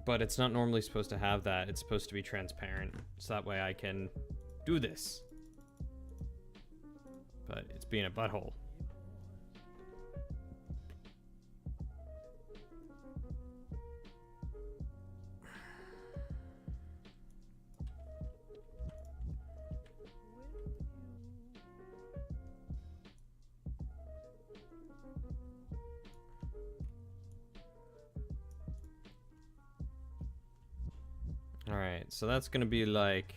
But it's not normally supposed to have that. It's supposed to be transparent, so that way I can do this. But it's being a butthole. Alright, so that's gonna be like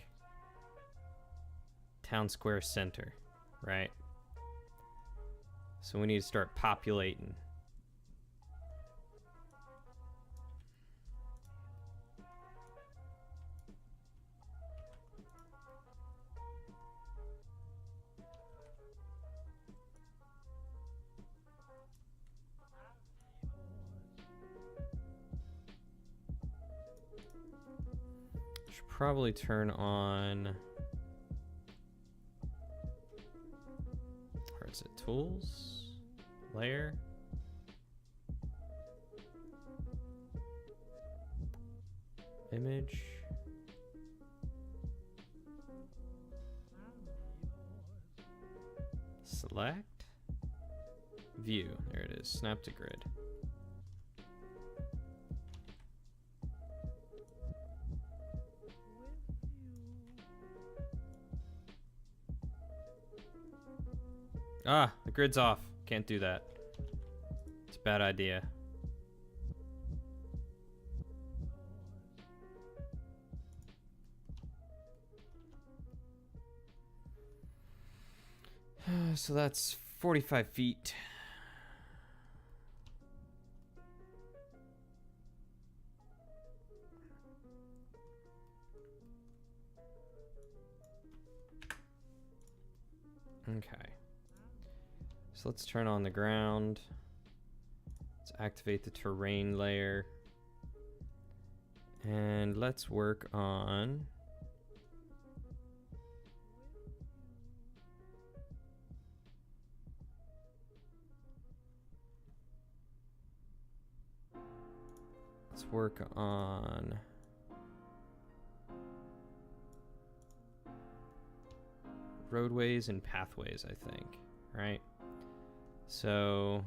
town square center, right? So we need to start populating. Should probably turn on, where is it, tools? layer. Image. Select. View. There it is. Snap to grid. Ah, the grid's off. Can't do that. It's a bad idea. So that's 45 feet. Okay. So let's turn on the ground. Let's activate the terrain layer. And let's work on roadways and pathways, I think, right? So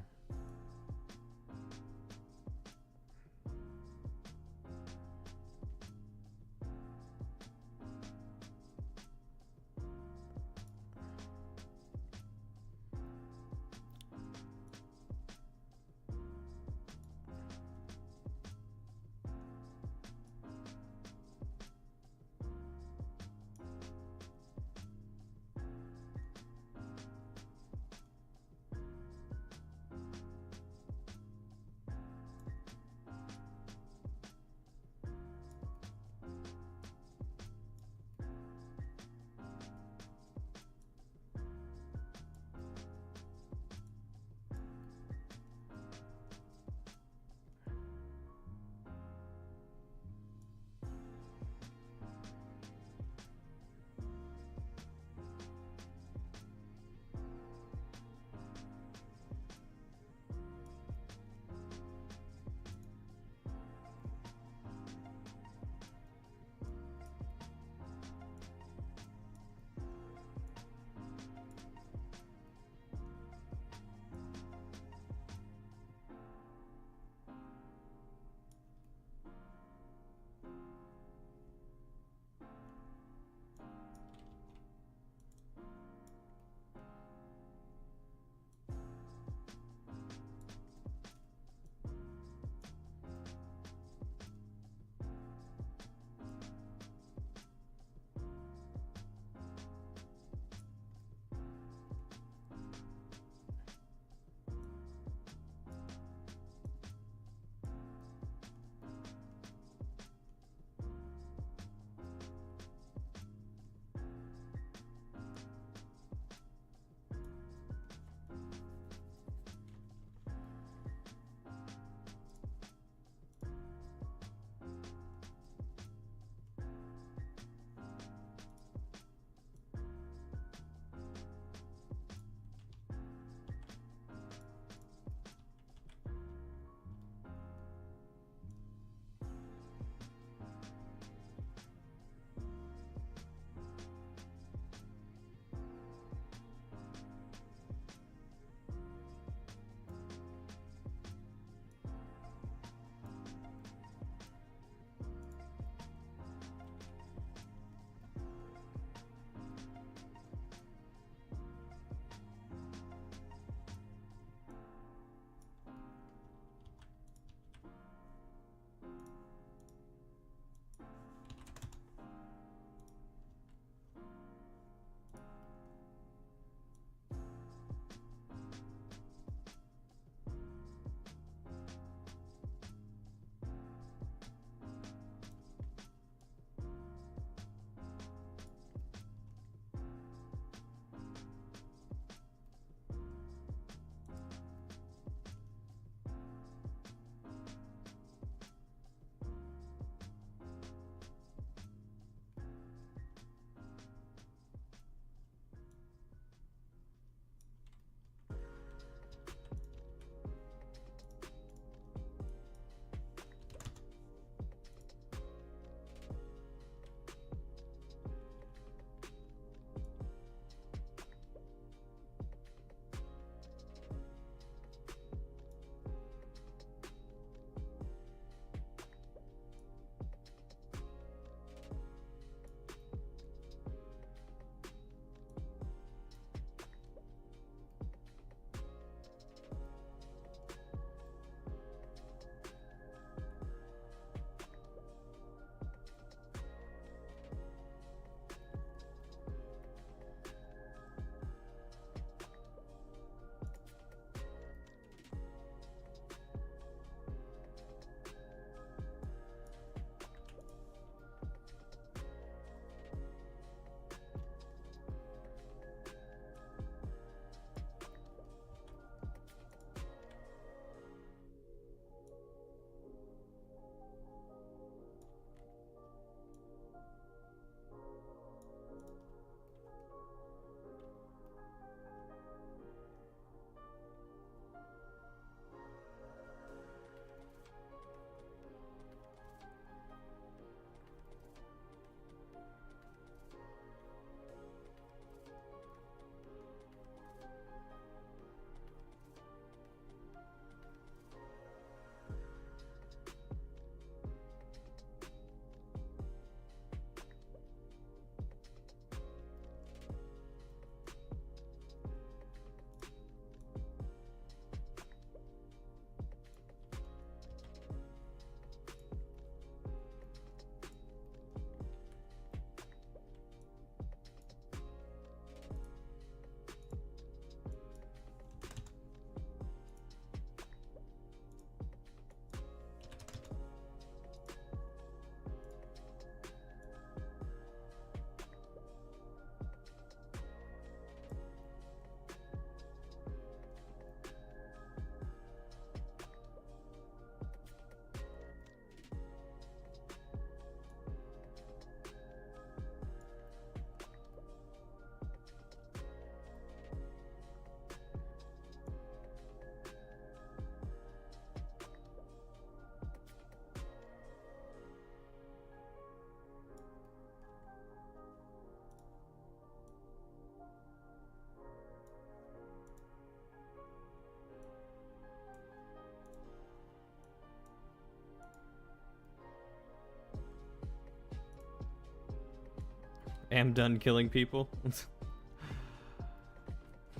am done killing people.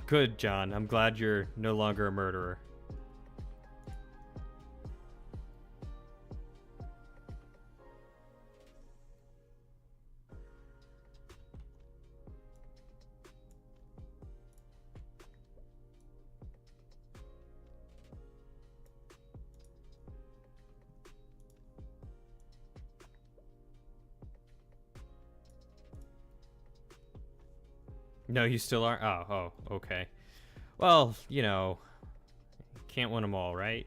Good, John. I'm glad you're no longer a murderer. No, you still are? Oh, okay. Well, you know, can't win them all, right?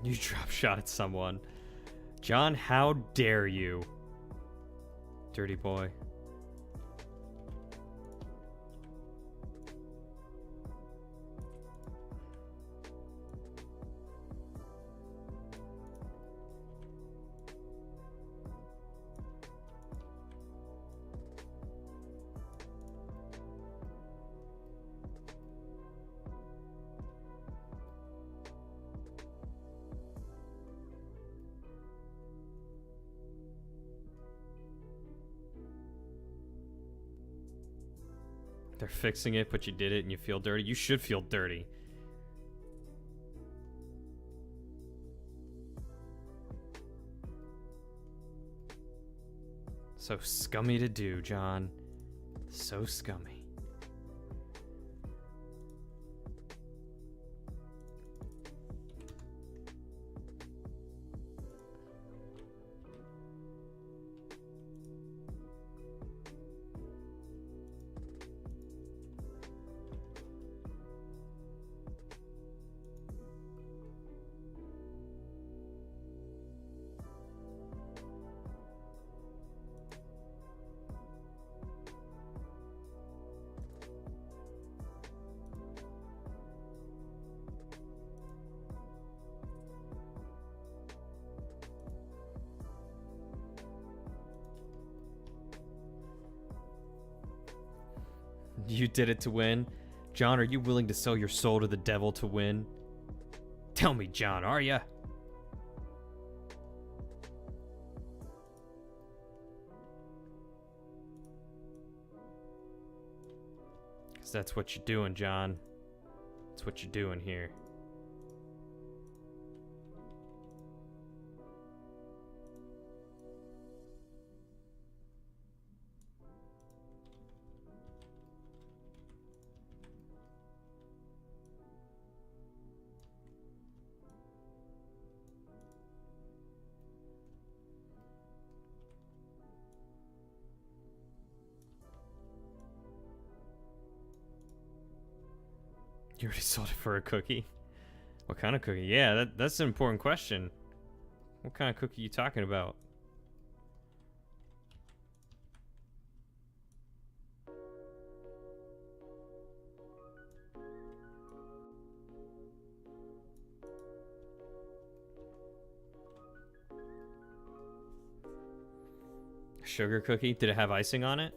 You drop shot at someone. John, how dare you? Dirty boy. They're fixing it, but you did it and you feel dirty. You should feel dirty. So scummy to do, John. So scummy. You did it to win? John, are you willing to sell your soul to the devil to win? Tell me, John, are ya? Because that's what you're doing, John. That's what you're doing here. You already sold it for a cookie? What kind of cookie? Yeah, that's an important question. What kind of cookie are you talking about? Sugar cookie? Did it have icing on it?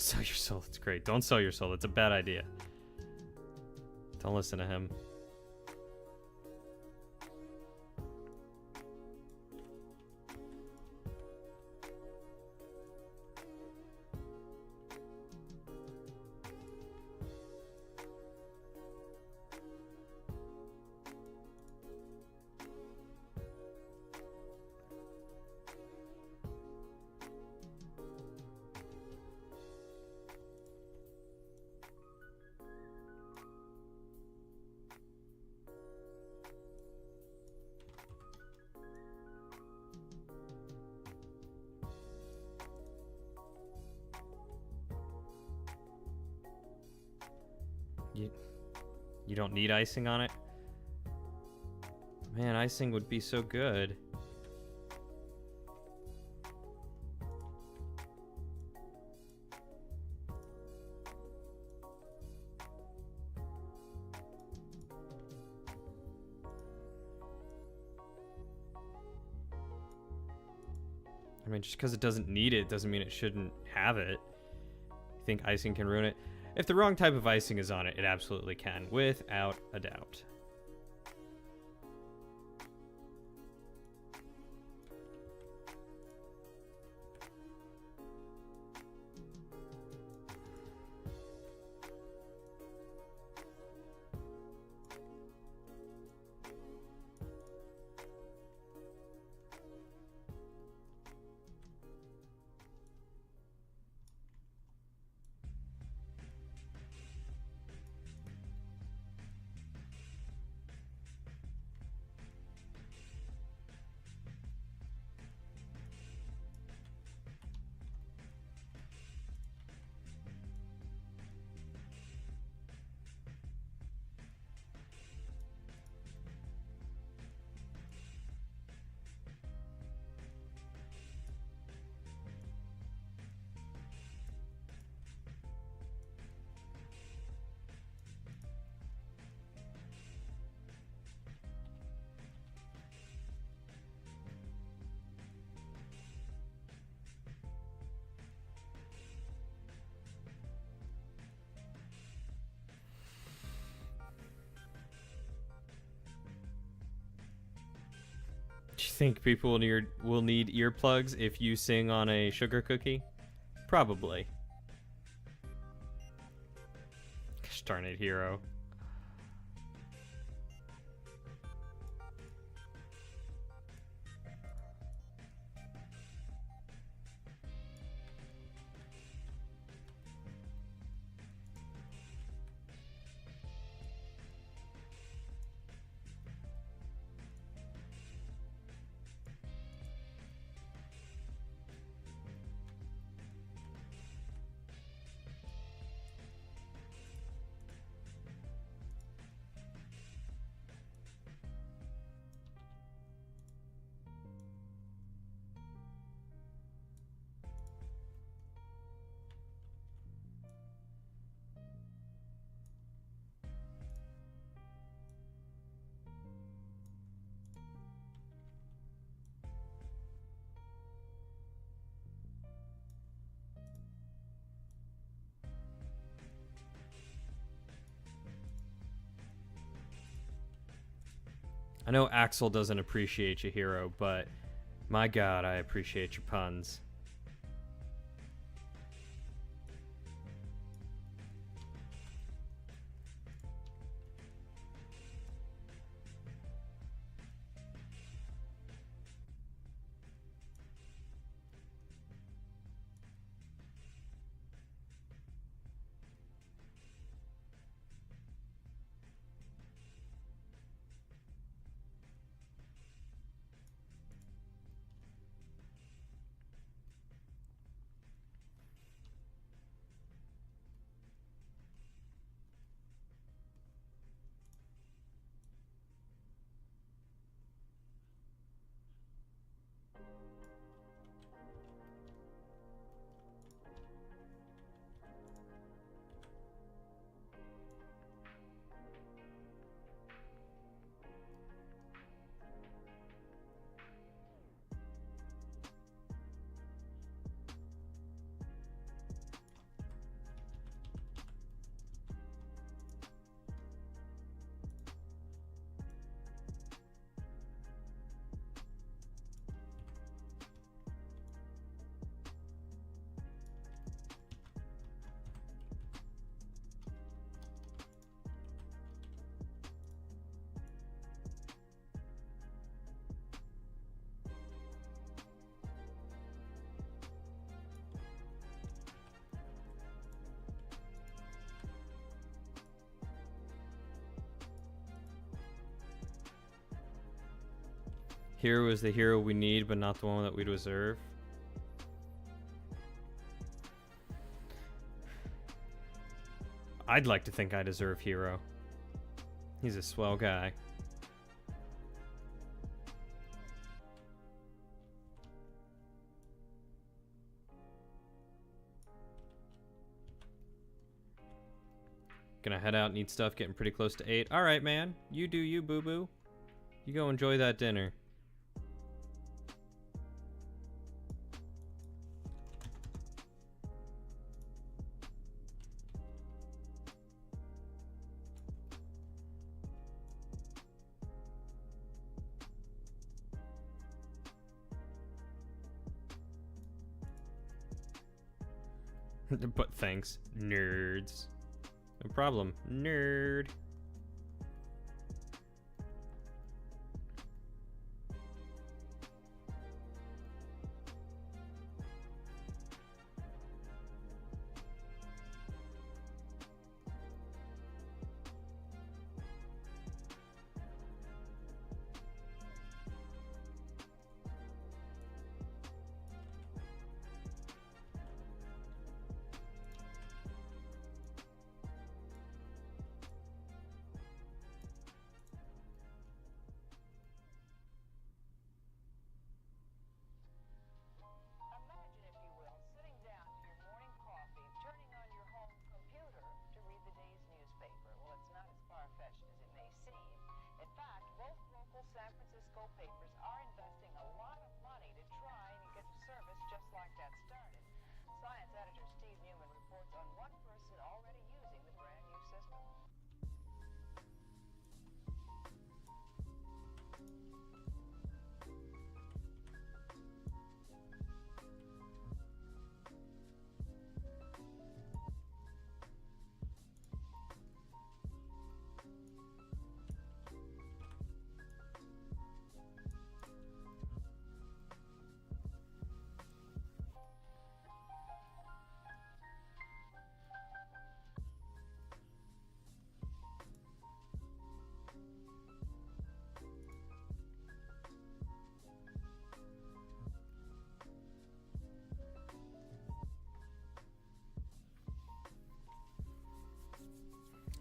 Sell your soul. It's great. Don't sell your soul. It's a bad idea. Don't listen to him. You don't need icing on it? Man, icing would be so good. I mean, just because it doesn't need it doesn't mean it shouldn't have it. You think icing can ruin it? If the wrong type of icing is on it, it absolutely can, without a doubt. Do you think people will need earplugs if you sing on a sugar cookie? Probably. Gosh darn it, Hero. I know Axel doesn't appreciate you, Hero, but my god, I appreciate your puns. Hero is the hero we need, but not the one that we deserve. I'd like to think I deserve Hero. He's a swell guy. Gonna head out and eat stuff, getting pretty close to 8. Alright, man. You do you, boo-boo. You go enjoy that dinner. But thanks, nerds. No problem, nerd. Imagine, if you will, sitting down to your morning coffee, turning on your home computer to read the day's newspaper. Well, it's not as far-fetched as it may seem. In fact, both local San Francisco papers are investing a lot of money to try and get service just like that started. Science editor Steve Newman reports on one person already using the brand-new system.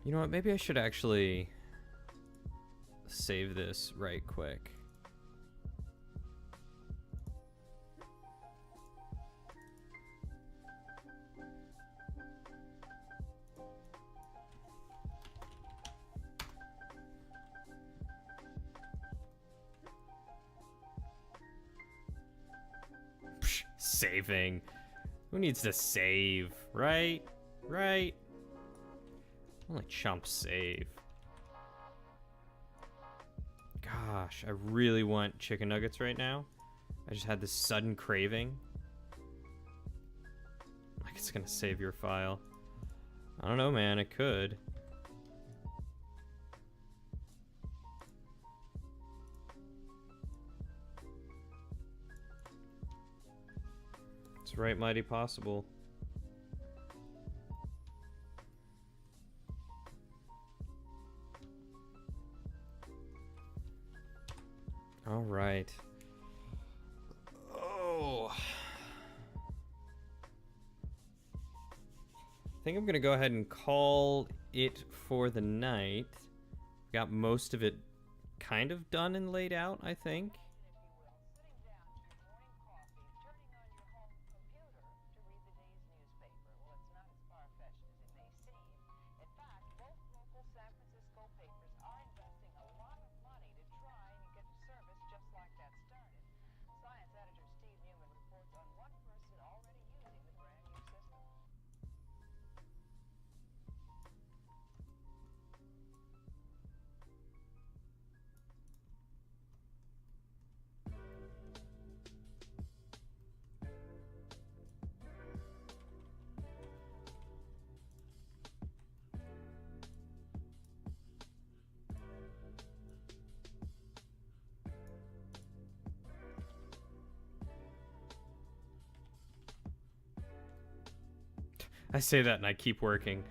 You know what? Maybe I should actually save this right quick. Psh, saving. Who needs to save? Right? Right? Only chumps save. Gosh, I really want chicken nuggets right now. I just had this sudden craving. Like it's gonna save your file. I don't know, man, it could. It's right mighty possible. All right. Oh. I think I'm going to go ahead and call it for the night. Got most of it kind of done and laid out, I think. I say that and I keep working.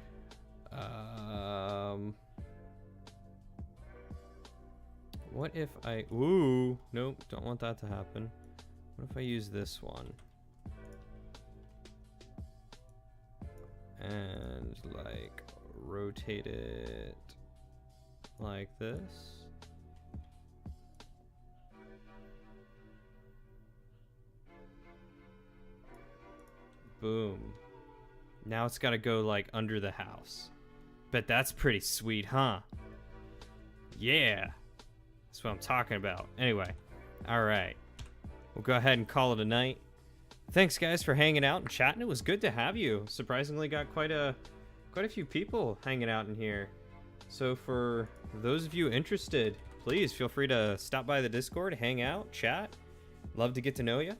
What if I... Ooh, nope, don't want that to happen. What if I use this one? And, like, rotate it like this. Boom. Now it's got to go, like, under the house. Bet that's pretty sweet, huh? Yeah. That's what I'm talking about. Anyway, all right. We'll go ahead and call it a night. Thanks, guys, for hanging out and chatting. It was good to have you. Surprisingly, got quite a few people hanging out in here. So for those of you interested, please feel free to stop by the Discord, hang out, chat. Love to get to know you.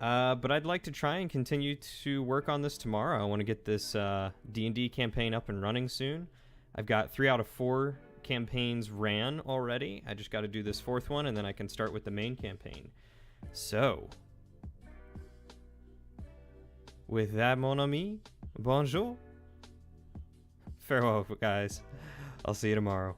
But I'd like to try and continue to work on this tomorrow. I want to get this D&D campaign up and running soon. I've got 3 out of 4 campaigns ran already. I just got to do this 4th one, and then I can start with the main campaign. So, with that, mon ami, bonjour. Farewell, guys. I'll see you tomorrow.